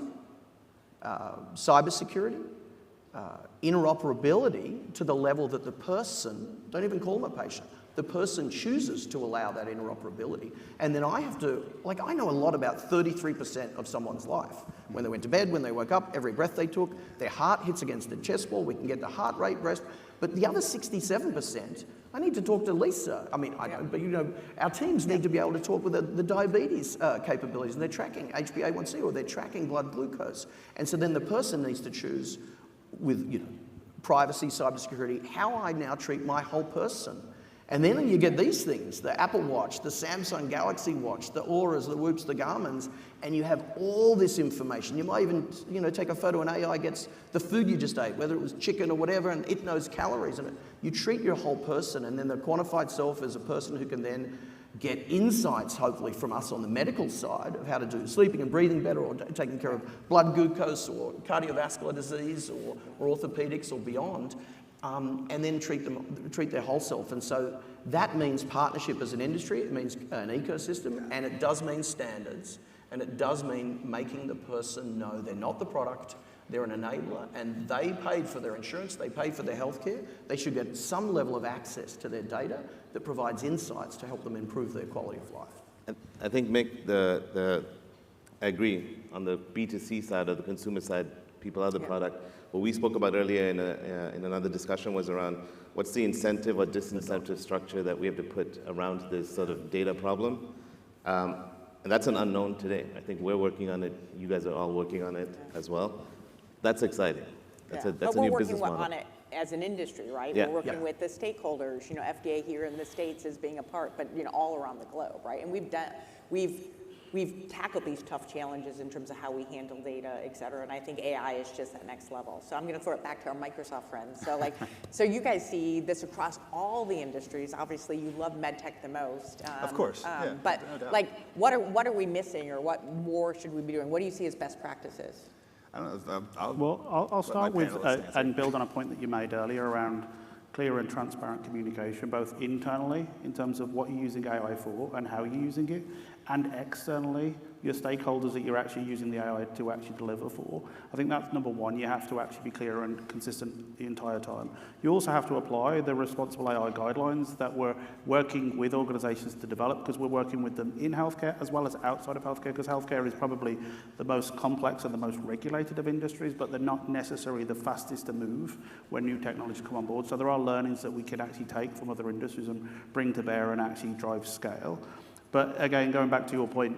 cybersecurity, interoperability to the level that the person, don't even call them a patient, the person chooses to allow that interoperability. And then I have to, like, I know a lot about 33% of someone's life. When they went to bed, when they woke up, every breath they took, their heart hits against the chest wall, we can get the heart rate, breast. But the other 67%, I need to talk to Lisa. I mean, I don't, but you know, our teams need to be able to talk with the diabetes capabilities, and they're tracking HbA1c or they're tracking blood glucose. And so then the person needs to choose with, you know, privacy, cybersecurity, how I now treat my whole person. And then you get these things, the Apple Watch, the Samsung Galaxy Watch, the Auras, the Whoops, the Garmins, and you have all this information. You might even, you know, take a photo and AI gets the food you just ate, whether it was chicken or whatever, and it knows calories. And you treat your whole person, and then the quantified self is a person who can then get insights, hopefully, from us on the medical side of how to do sleeping and breathing better, or taking care of blood glucose or cardiovascular disease or orthopedics or beyond. And then treat their whole self. And so that means partnership as an industry, it means an ecosystem, and it does mean standards, and it does mean making the person know they're not the product, they're an enabler, and they paid for their insurance, they paid for their healthcare, they should get some level of access to their data that provides insights to help them improve their quality of life. I think, Mick, I agree. On the B2C side or the consumer side, people are the product. What we spoke about earlier in another discussion was around what's the incentive or disincentive structure that we have to put around this sort of data problem. And that's an unknown today. I think we're working on it. You guys are all working on it as well. That's exciting. That's a new business model. But we're working on it as an industry, right? Yeah. We're working with the stakeholders, you know, FDA here in the States is being a part, but, you know, all around the globe, right? And we've tackled these tough challenges in terms of how we handle data, et cetera, and I think AI is just that next level. So I'm gonna throw it back to our Microsoft friends. So so you guys see this across all the industries. Obviously you love MedTech the most. Of course, but no doubt. like, what are we missing, or what more should we be doing? What do you see as best practices? I don't know. I'll start with and build on a point that you made earlier around clear and transparent communication, both internally in terms of what you're using AI for and how you're using it, and externally, your stakeholders that you're actually using the AI to actually deliver for. I think that's number one. You have to actually be clear and consistent the entire time. You also have to apply the responsible AI guidelines that we're working with organizations to develop, because we're working with them in healthcare as well as outside of healthcare, because healthcare is probably the most complex and the most regulated of industries, but they're not necessarily the fastest to move when new technologies come on board. So there are learnings that we can actually take from other industries and bring to bear and actually drive scale. But again, going back to your point,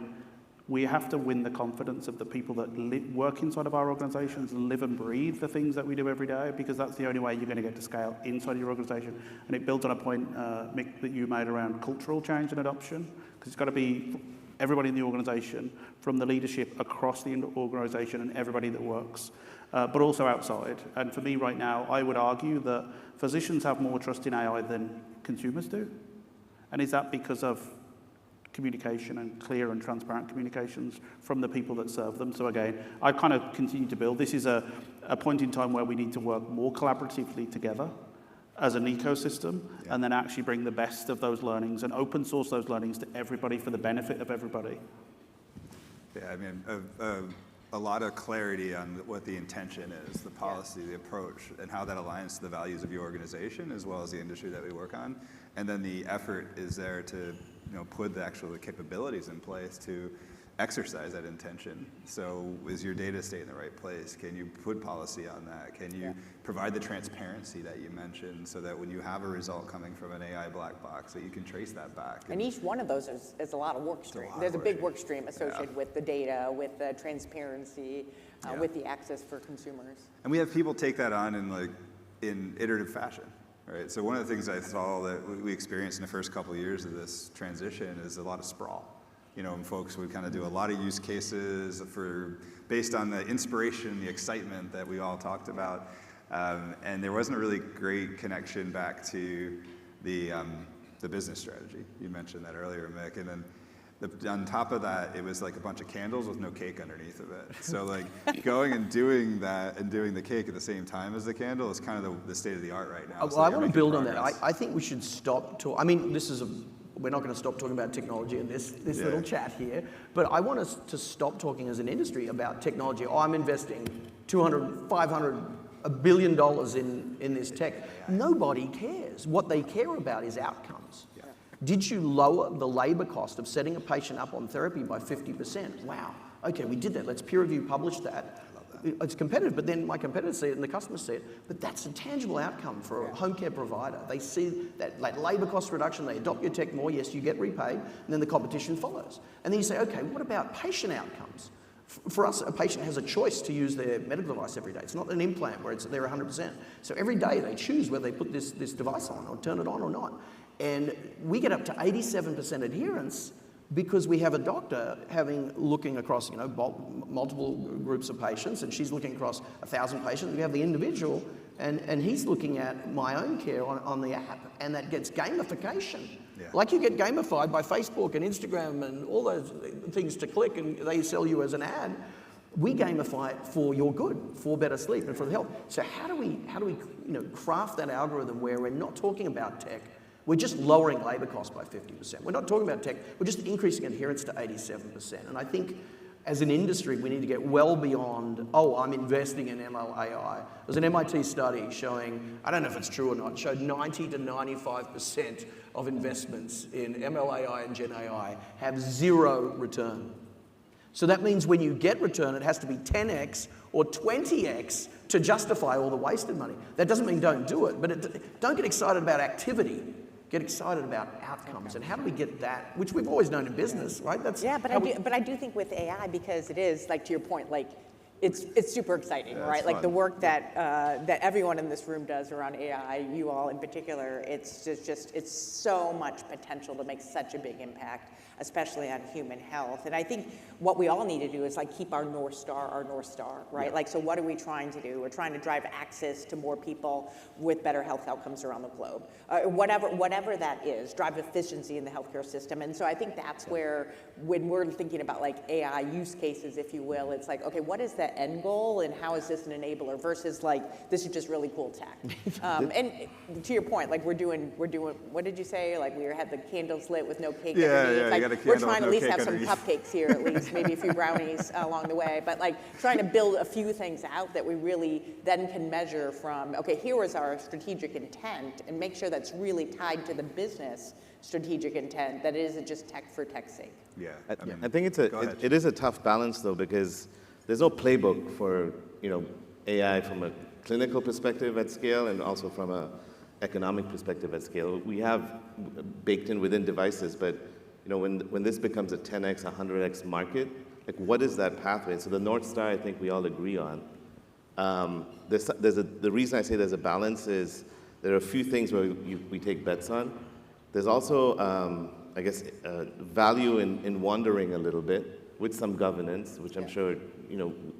we have to win the confidence of the people that work inside of our organizations and live and breathe the things that we do every day, because that's the only way you're going to get to scale inside your organization. And it builds on a point, Mick, that you made around cultural change and adoption, because it's got to be everybody in the organization, from the leadership across the organization and everybody that works, but also outside. And for me right now, I would argue that physicians have more trust in AI than consumers do. And is that because of communication and clear and transparent communications from the people that serve them? So again, I kind of continue to build. This is a point in time where we need to work more collaboratively together as an ecosystem, and then actually bring the best of those learnings and open source those learnings to everybody for the benefit of everybody. Yeah, I mean, a lot of clarity on what the intention is, the policy, the approach, and how that aligns to the values of your organization as well as the industry that we work on. And then the effort is there to put the actual capabilities in place to exercise that intention. So is your data stay in the right place? Can you put policy on that? Can you provide the transparency that you mentioned so that when you have a result coming from an AI black box that you can trace that back? And each one of those is a lot of work stream. There's a big work stream associated with the data, with the transparency, with the access for consumers. And we have people take that on in iterative fashion. Right. So one of the things I saw that we experienced in the first couple of years of this transition is a lot of sprawl. And folks would kind of do a lot of use cases based on the inspiration, the excitement that we all talked about, and there wasn't a really great connection back to the business strategy. You mentioned that earlier, Mick, and then On top of that, it was like a bunch of candles with no cake underneath of it. So like going and doing that and doing the cake at the same time as the candle is kind of the state of the art right now. Well, So I you're want to making build on progress. that. I think we should stop talking. I mean, we're not going to stop talking about technology in this little chat here, but I want us to stop talking as an industry about technology. Oh, I'm investing 200, 500, $1 billion in this tech. Nobody cares. What they care about is outcomes. Did you lower the labor cost of setting a patient up on therapy by 50%? Wow. Okay, we did that. Let's peer review publish that. It's competitive, but then my competitors see it and the customers see it. But that's a tangible outcome for a home care provider. They see that like labor cost reduction, they adopt your tech more, yes, you get repaid, and then the competition follows. And then you say, okay, what about patient outcomes? For us, a patient has a choice to use their medical device every day. It's not an implant where they're 100%. So every day they choose whether they put this device on or turn it on or not. And we get up to 87% adherence because we have a doctor looking across multiple groups of patients, and she's looking across 1,000 patients. We have the individual, and he's looking at my own care on the app, and that gets gamification. Yeah. Like you get gamified by Facebook and Instagram and all those things to click, and they sell you as an ad. We gamify it for your good, for better sleep and for the health. So how do we craft that algorithm where we're not talking about tech? We're just lowering labor costs by 50%. We're not talking about tech, we're just increasing adherence to 87%. And I think as an industry, we need to get well beyond, I'm investing in ML AI. There's an MIT study showing, I don't know if it's true or not, showed 90 to 95% of investments in ML AI and Gen AI have zero return. So that means when you get return, it has to be 10x or 20x to justify all the wasted money. That doesn't mean don't do it, but don't get excited about activity. Get excited about outcomes. And how do we get that, which we've always known in business, right? But I do think with AI, because it is, like to your point, like it's super exciting, right? Like the work that everyone in this room does around AI, you all in particular, it's so much potential to make such a big impact, especially on human health. And I think what we all need to do is like keep our North Star, right? Yeah. Like, so what are we trying to do? We're trying to drive access to more people with better health outcomes around the globe. Whatever that is, drive efficiency in the healthcare system. And so I think that's where, when we're thinking about like AI use cases, if you will, it's like, okay, what is the end goal and how is this an enabler versus like, this is just really cool tech. And to your point, like we're doing, what did you say? Like we had the candles lit with no cake underneath. Like, we're trying to at least have some cupcakes here, at least maybe a few brownies along the way, but like trying to build a few things out that we really then can measure from, okay, here was our strategic intent, and make sure that's really tied to the business strategic intent, that it isn't just tech for tech's sake. Yeah, I think it is a tough balance though, because there's no playbook for AI from a clinical perspective at scale and also from a economic perspective at scale. We have baked in within devices, but when this becomes a 10x, 100x market, like what is that pathway? So the North Star, I think we all agree on. The reason I say there's a balance is there are a few things where we take bets on. There's also, I guess, value in wandering a little bit with some governance, which I'm sure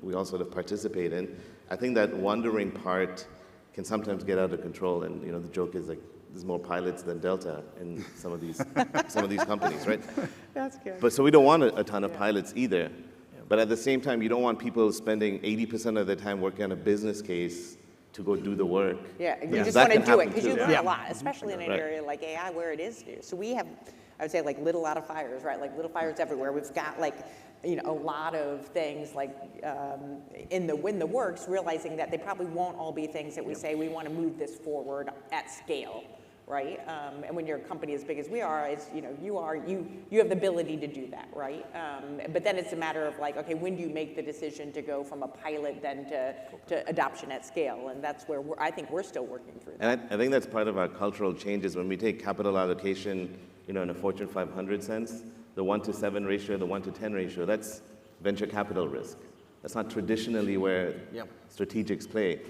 we all sort of participate in. I think that wandering part can sometimes get out of control, and the joke is like there's more pilots than Delta in some of these companies, right? That's good. But so we don't want a ton of pilots either. But at the same time, you don't want people spending 80% of their time working on a business case to go do the work. Yeah, you just want to do it because you learn a lot, especially in an area like AI where it is new. So we have, I would say, like lit a lot of fires, right? Like little fires everywhere. We've got like a lot of things like in the works, realizing that they probably won't all be things that we say we want to move this forward at scale, right? And when you're a company as big as we are, it's, you have the ability to do that, right? But then it's a matter of like, okay, when do you make the decision to go from a pilot then to adoption at scale? And that's where I think we're still working through that. And I think that's part of our cultural changes when we take capital allocation, in a Fortune 500 sense. The 1-to-7 ratio, the 1-to-10 ratio, that's venture capital risk. That's not traditionally where strategics play.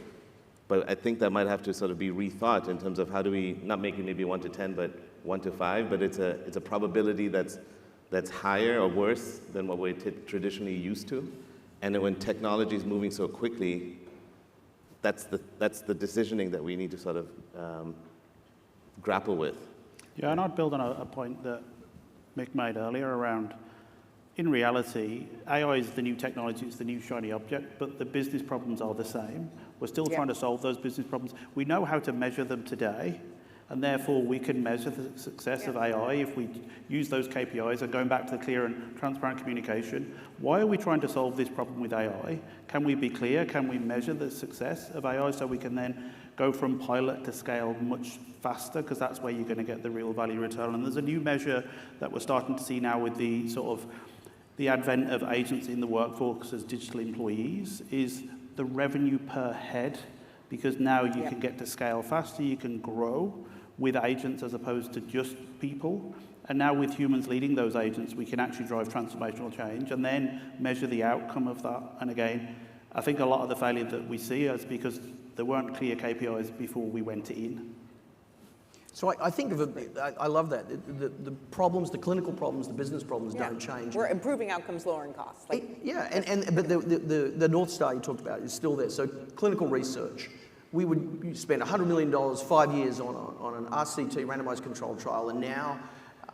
But I think that might have to sort of be rethought in terms of how do we not make it maybe 1-to-10, but 1-to-5, but it's a probability that's higher or worse than what we're traditionally used to. And then when technology is moving so quickly, that's the decisioning that we need to sort of grapple with. Yeah, and I'd build on a point that Mick made earlier around, in reality, AI is the new technology, it's the new shiny object, but the business problems are the same. We're still trying to solve those business problems. We know how to measure them today, and therefore we can measure the success of AI if we use those KPIs. And going back to the clear and transparent communication, why are we trying to solve this problem with AI? Can we be clear? Can we measure the success of AI so we can then go from pilot to scale much faster, because that's where you're going to get the real value return. And there's a new measure that we're starting to see now with the sort of the advent of agents in the workforce as digital employees, is the revenue per head, because now you can get to scale faster, you can grow with agents as opposed to just people. And now with humans leading those agents, we can actually drive transformational change and then measure the outcome of that. And again, I think a lot of the failure that we see is because there weren't clear KPIs before we went in. So I think of it, I love that. The problems, the clinical problems, the business problems don't change. We're improving outcomes, lowering costs. But the North Star you talked about is still there. So clinical research. We would spend $100 million 5 years on an RCT, randomized controlled trial, and now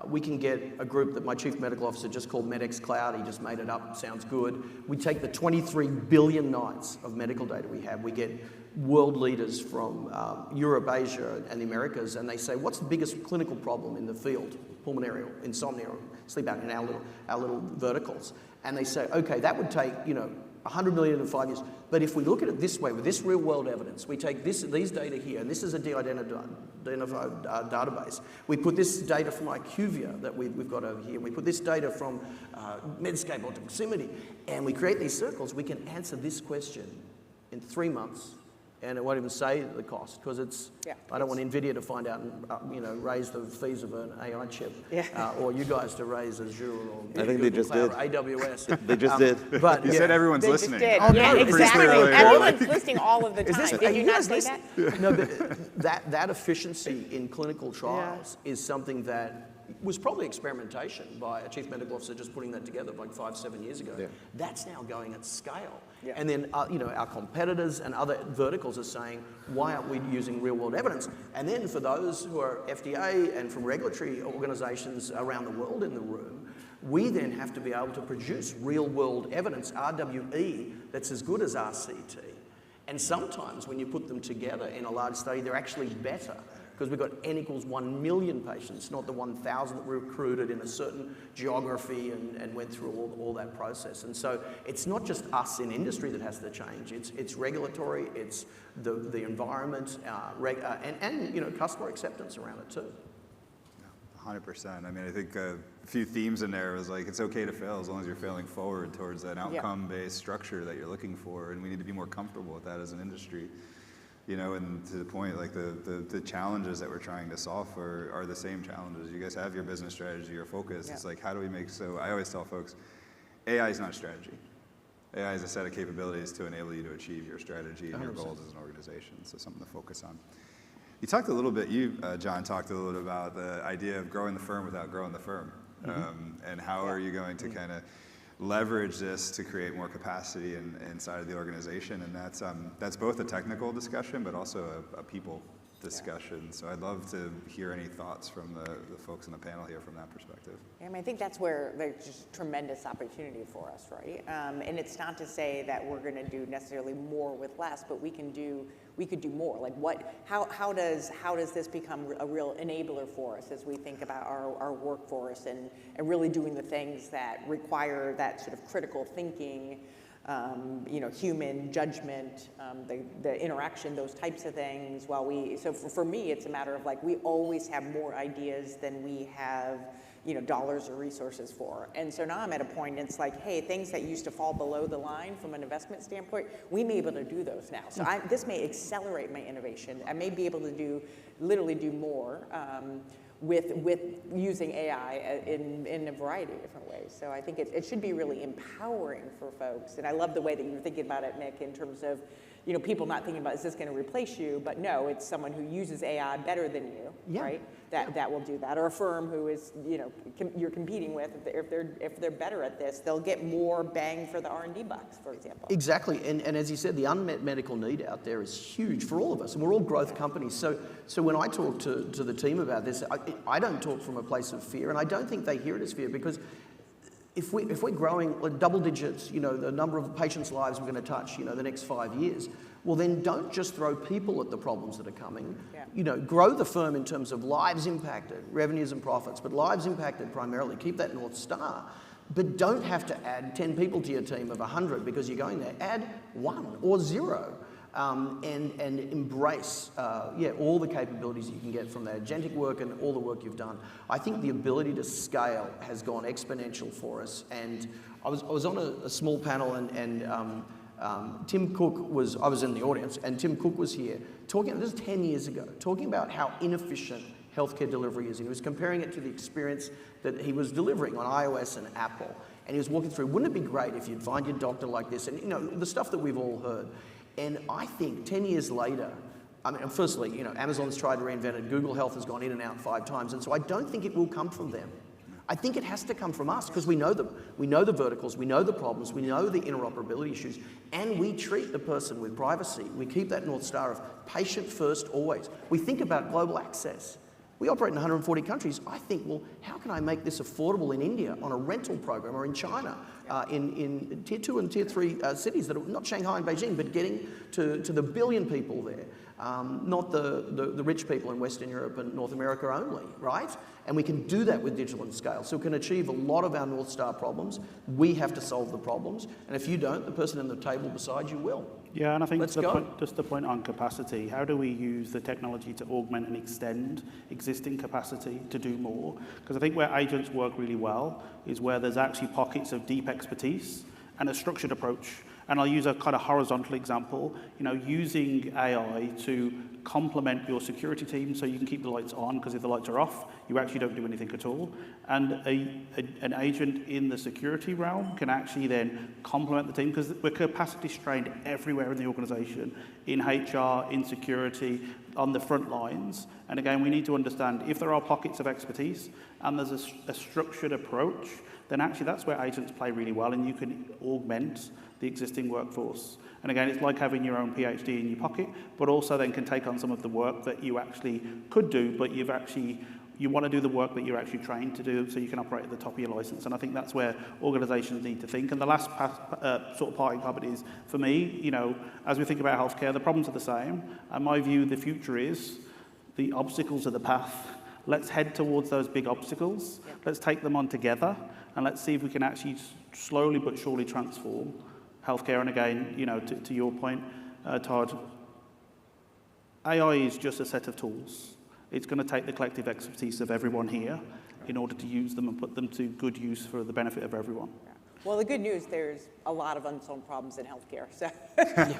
we can get a group that my chief medical officer just called MedX Cloud. He just made it up, sounds good. We take the 23 billion nights of medical data we have. We get world leaders from Europe, Asia, and the Americas, and they say, what's the biggest clinical problem in the field? Pulmonary, insomnia, sleep apnea, our little verticals. And they say, okay, that would take, 100 million in 5 years. But if we look at it this way, with this real world evidence, we take these data here, and this is a de-identified database. We put this data from IQVIA that we've got over here. We put this data from Medscape or Proximity, and we create these circles. We can answer this question in 3 months. And it won't even say the cost, because I don't want NVIDIA to find out and raise the fees of an AI chip, or you guys to raise Azure or I think they just did. Or AWS. They just did. But you said everyone's listening. Just did. Oh, no, exactly. Everyone's listening all of the time. Did you not say that? No, but that efficiency in clinical trials is something that was probably experimentation by a chief medical officer just putting that together like 5-7 years ago. That's now going at scale. And then, our competitors and other verticals are saying, why aren't we using real-world evidence? And then for those who are FDA and from regulatory organizations around the world in the room, we then have to be able to produce real-world evidence, RWE, that's as good as RCT. And sometimes when you put them together in a large study, they're actually better, because we've got N equals 1 million patients, not the 1,000 that we recruited in a certain geography and went through all that process. And so it's not just us in industry that has to change. It's regulatory, it's the environment, and customer acceptance around it too. 100%. I mean, I think a few themes in there was like, it's okay to fail as long as you're failing forward towards an outcome-based structure that you're looking for, and we need to be more comfortable with that as an industry. And to the point, like the challenges that we're trying to solve are the same challenges. You guys have your business strategy, your focus. It's like, how do we I always tell folks, AI is not a strategy. AI is a set of capabilities to enable you to achieve your strategy and your goals as an organization. So something to focus on. You talked a little bit, John, talked a little bit about the idea of growing the firm without growing the firm. And how are you going to kind of leverage this to create more capacity inside of the organization? And that's both a technical discussion, but also a people discussion. So I'd love to hear any thoughts from the folks in the panel here from that perspective. I think that's where there's just tremendous opportunity for us, right? And it's not to say that we're going to do necessarily more with less, but we could do more. Like how does this become a real enabler for us as we think about our workforce and really doing the things that require that sort of critical thinking, human judgment, the interaction, those types of things. So for me, it's a matter of like, we always have more ideas than we have, dollars or resources for. And so now I'm at a point, it's like, hey, things that used to fall below the line from an investment standpoint, we may be able to do those now. So this may accelerate my innovation. I may be able to literally do more with using AI in a variety of different ways. So I think it should be really empowering for folks. And I love the way that you're thinking about it, Mick, in terms of people not thinking about, is this going to replace you? But no, it's someone who uses AI better than you, right? That will do that. Or a firm who is, you're competing with, if they're better at this, they'll get more bang for the R&D bucks, for example. Exactly, and as you said, the unmet medical need out there is huge for all of us, and we're all growth companies. So when I talk to the team about this, I don't talk from a place of fear, and I don't think they hear it as fear, because if we're growing double digits, the number of patients' lives we're going to touch, the next 5 years, well, then don't just throw people at the problems that are coming. Yeah. Grow the firm in terms of lives impacted, revenues and profits, but lives impacted primarily. Keep that North Star. But don't have to add 10 people to your team of 100 because you're going there. Add 1 or 0. And embrace all the capabilities you can get from that agentic work and all the work you've done. I think the ability to scale has gone exponential for us. And I was on a small panel, and Tim Cook I was in the audience, and Tim Cook was here talking, this is 10 years ago, talking about how inefficient healthcare delivery is. And he was comparing it to the experience that he was delivering on iOS and Apple. And he was walking through, wouldn't it be great if you'd find your doctor like this? And the stuff that we've all heard. And I think 10 years later, firstly, Amazon's tried to reinvent it. Google Health has gone in and out 5 times. And so I don't think it will come from them. I think it has to come from us, because we know them. We know the verticals, we know the problems, we know the interoperability issues, and we treat the person with privacy. We keep that North Star of patient first always. We think about global access. We operate in 140 countries. I think, well, how can I make this affordable in India on a rental program, or in China, in tier 2 and tier 3 cities that are not Shanghai and Beijing, but getting to the billion people there, not the rich people in Western Europe and North America only, right? And we can do that with digital and scale. So we can achieve a lot of our North Star problems. We have to solve the problems. And if you don't, the person in the table beside you will. Yeah, and I think just the point on capacity, how do we use the technology to augment and extend existing capacity to do more? Because I think where agents work really well is where there's actually pockets of deep expertise and a structured approach. And I'll use a kind of horizontal example, using AI to complement your security team so you can keep the lights on, because if the lights are off, you actually don't do anything at all. And an agent in the security realm can actually then complement the team, because we're capacity strained everywhere in the organization, in HR, in security, on the front lines. And again, we need to understand if there are pockets of expertise and there's a structured approach, then actually that's where agents play really well, and you can augment the existing workforce. And again, it's like having your own PhD in your pocket, but also then can take on some of the work that you actually could do, but you want to do the work that you're actually trained to do, so you can operate at the top of your license. And I think that's where organizations need to think. And the last sort of parting comment is, for me, as we think about healthcare, the problems are the same. And my view, the future is the obstacles are the path. Let's head towards those big obstacles. Yeah. Let's take them on together, and let's see if we can actually slowly but surely transform healthcare. And again, to your point, Todd, AI is just a set of tools. It's going to take the collective expertise of everyone here in order to use them and put them to good use for the benefit of everyone. Well, the good news, there's a lot of unsolved problems in healthcare. So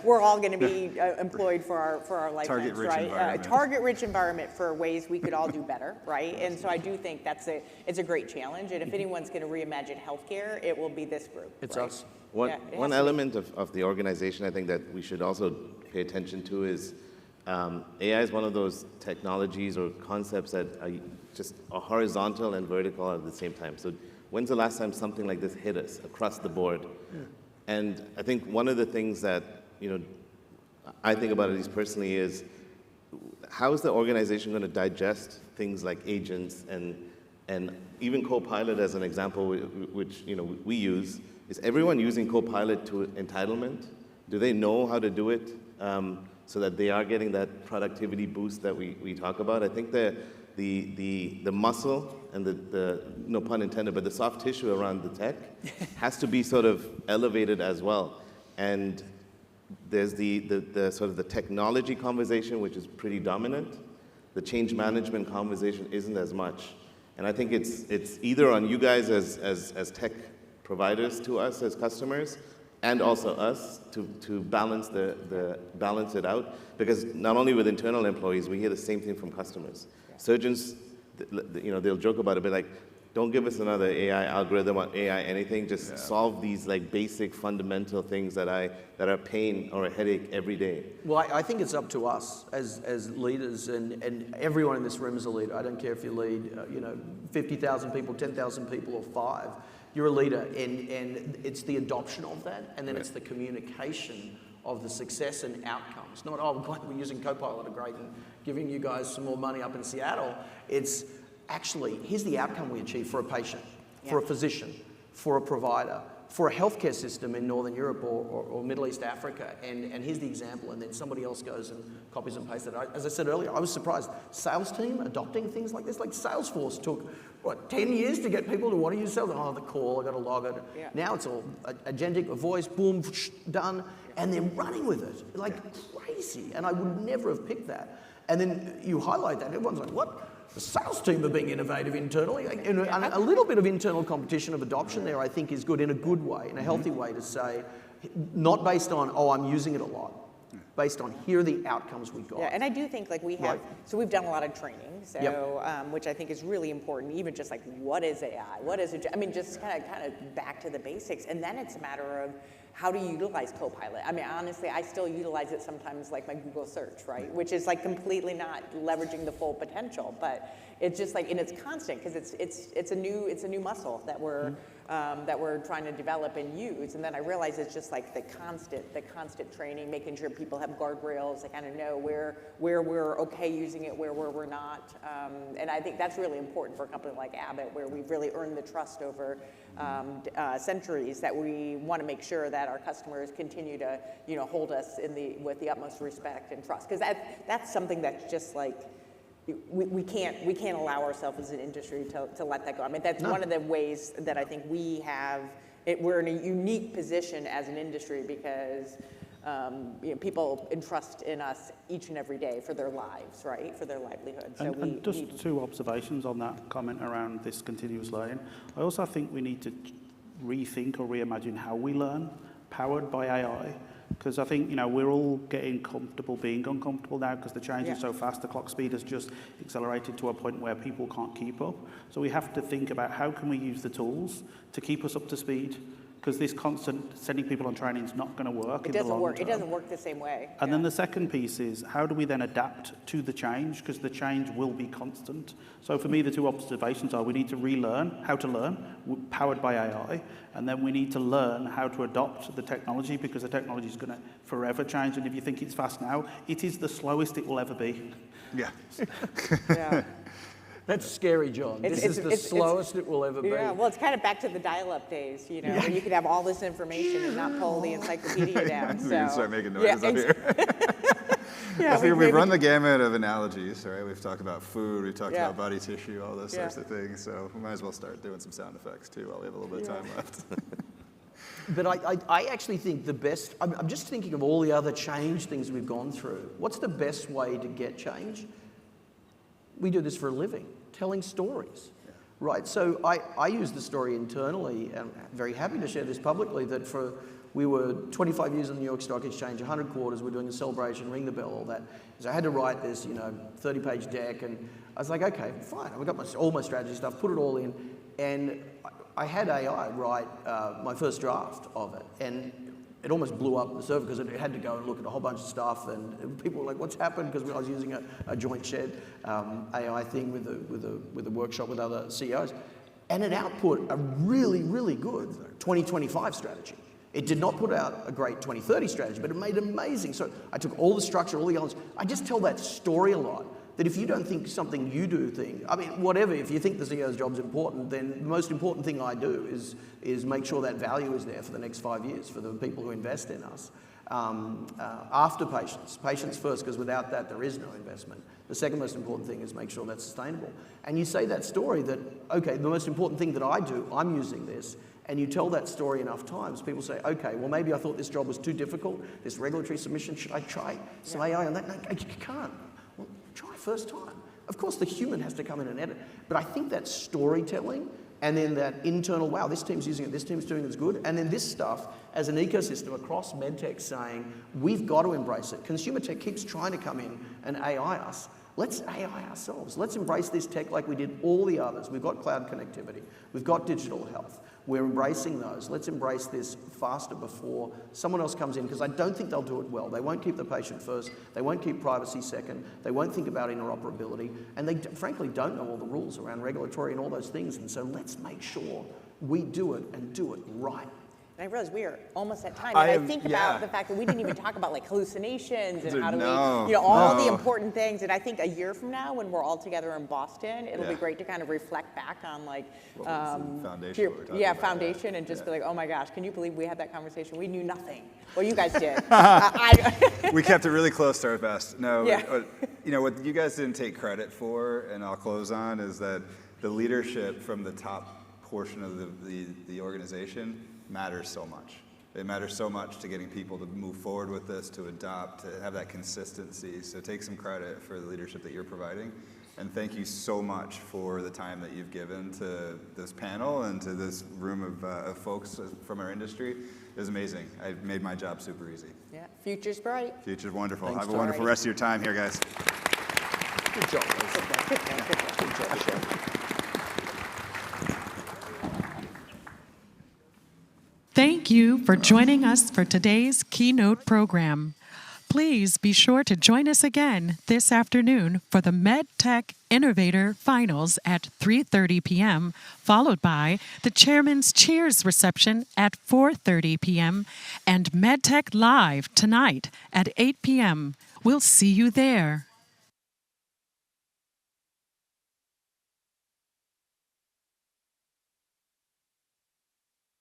we're all going to be employed for our lifetimes, right? Target-rich environment for ways we could all do better, right? And so I do think it's a great challenge. And if anyone's going to reimagine healthcare, it will be this group. It's us. One element of the organization I think that we should also pay attention to is AI is one of those technologies or concepts that are just horizontal and vertical at the same time. So when's the last time something like this hit us across the board? Yeah. And I think one of the things that I think about at least personally is, how is the organization going to digest things like agents and even Copilot as an example, which we use? Is everyone using Copilot to entitlement? Do they know how to do it so that they are getting that productivity boost that we talk about? I think the muscle and the no pun intended, but the soft tissue around the tech has to be sort of elevated as well. And there's the sort of the technology conversation, which is pretty dominant. The change management conversation isn't as much. And I think it's either on you guys as tech providers to us as customers, and also us to balance balance it out, because not only with internal employees, we hear the same thing from customers. Yeah. Surgeons, they'll joke about it, but like, don't give us another AI algorithm or AI anything. Just solve these like basic fundamental things that are pain or a headache every day. Well, I think it's up to us as leaders, and everyone in this room is a leader. I don't care if you lead 50,000 people, 10,000 people, or 5. You're a leader, and it's the adoption of that, and then it's the communication of the success and outcomes. Not, oh, we're using Copilot, great, and giving you guys some more money up in Seattle. It's actually, here's the outcome we achieve for a patient, for a physician, for a provider, for a healthcare system in Northern Europe or Middle East Africa, and here's the example, and then somebody else goes and copies and pastes it. As I said earlier, I was surprised. Sales team adopting things like this, like Salesforce took, 10 years to get people to want to use Salesforce? Oh, the call, I got to log it. Yeah. Now it's all agentic, a voice, boom, done, and they're running with it like crazy, and I would never have picked that. And then you highlight that, and everyone's like, what? The sales team are being innovative internally. And a little bit of internal competition of adoption there, I think, is good in a good way, in a healthy way to say, not based on, oh, I'm using it a lot, based on here are the outcomes we got. Yeah, and I do think like we have, so we've done a lot of training, so which I think is really important, even just like what is AI, what is it, I mean, just kind of back to the basics, and then it's a matter of how do you utilize Copilot? I mean, honestly, I still utilize it sometimes like my Google search, right? Which is like completely not leveraging the full potential, but it's just like, and it's constant because it's a new muscle that we're trying to develop and use. And then I realize it's just like the constant training, making sure people have guardrails, they kind of know where we're okay using it, where we're not. And I think that's really important for a company like Abbott, where we've really earned the trust over centuries, that we want to make sure that our customers continue to, hold us with the utmost respect and trust. Because that's something that's just like, we can't allow ourselves as an industry to let that go. I mean, that's one of the ways that I think we're in a unique position as an industry because people entrust in us each and every day for their lives, right? For their livelihood. So and just two observations on that comment around this continuous learning. I also think we need to rethink or reimagine how we learn, powered by AI. Because I think, we're all getting comfortable being uncomfortable now because the change is so fast, the clock speed has just accelerated to a point where people can't keep up. So we have to think about how can we use the tools to keep us up to speed, because this constant sending people on training is not going to work in the long term. It doesn't work the same way. And then the second piece is, how do we then adapt to the change? Because the change will be constant. So for me, the two observations are we need to relearn how to learn, powered by AI, and then we need to learn how to adopt the technology, because the technology is going to forever change. And if you think it's fast now, it is the slowest it will ever be. Yeah. Yeah. That's scary, John. This is the slowest it will ever be. Yeah, well, it's kind of back to the dial-up days, where you could have all this information and not pull the encyclopedia down. So. We can start making noises up here. We've run the gamut of analogies, right? We've talked about food, we've talked about body tissue, all those sorts of things. So we might as well start doing some sound effects, too, while we have a little bit of time left. But I actually think the best, I'm just thinking of all the other change things we've gone through. What's the best way to get change? We do this for a living, telling stories, right? So I use the story internally, and I'm very happy to share this publicly, that we were 25 years on the New York Stock Exchange, 100 quarters, we're doing a celebration, ring the bell, all that. So I had to write this, 30-page deck, and I was like, okay, fine. I got all my strategy stuff, put it all in, and I had AI write my first draft of it, and it almost blew up the server because it had to go and look at a whole bunch of stuff, and people were like, "What's happened?" Because I was using a joint shared AI thing with a workshop with other CEOs, and it output a really, really good 2025 strategy. It did not put out a great 2030 strategy, but it made amazing. So I took all the structure, all the elements. I just tell that story a lot. That if you don't think something you do whatever, if you think the CEO's job is important, then the most important thing I do is make sure that value is there for the next 5 years for the people who invest in us. After patients first, because without that there is no investment. The second most important thing is make sure that's sustainable. And you say that story that, okay, the most important thing that I do, I'm using this, and you tell that story enough times, people say, okay, well maybe I thought this job was too difficult, this regulatory submission, should I try some AI on that? No, you can't. Try first time. Of course, the human has to come in and edit, but I think that storytelling and then that internal, wow, this team's using it, this team's doing it, it's good, and then this stuff as an ecosystem across MedTech saying, we've got to embrace it. Consumer tech keeps trying to come in and AI us. Let's AI ourselves. Let's embrace this tech like we did all the others. We've got cloud connectivity. We've got digital health. We're embracing those. Let's embrace this faster before someone else comes in, because I don't think they'll do it well. They won't keep the patient first. They won't keep privacy second. They won't think about interoperability. And they frankly don't know all the rules around regulatory and all those things. And so let's make sure we do it and do it right. And I realize we are almost at time. And I think about the fact that we didn't even talk about like hallucinations and how do we, all the important things. And I think a year from now, when we're all together in Boston, it'll be great to kind of reflect back on like, foundation, and just be like, oh my gosh, can you believe we had that conversation? We knew nothing. Well, you guys did. We kept it really close to our vest. No, what you guys didn't take credit for, and I'll close on, is that the leadership from the top portion of the organization matters so much. It matters so much to getting people to move forward with this, to adopt, to have that consistency. So take some credit for the leadership that you're providing. And thank you so much for the time that you've given to this panel and to this room of folks from our industry. It was amazing. It made my job super easy. Yeah, future's bright. Future's wonderful. Have a wonderful rest of your time here, guys. Good job, Good job. Thank you for joining us for today's keynote program. Please be sure to join us again this afternoon for the MedTech Innovator Finals at 3:30 p.m., followed by the Chairman's Cheers reception at 4:30 p.m. and MedTech Live tonight at 8 p.m. We'll see you there.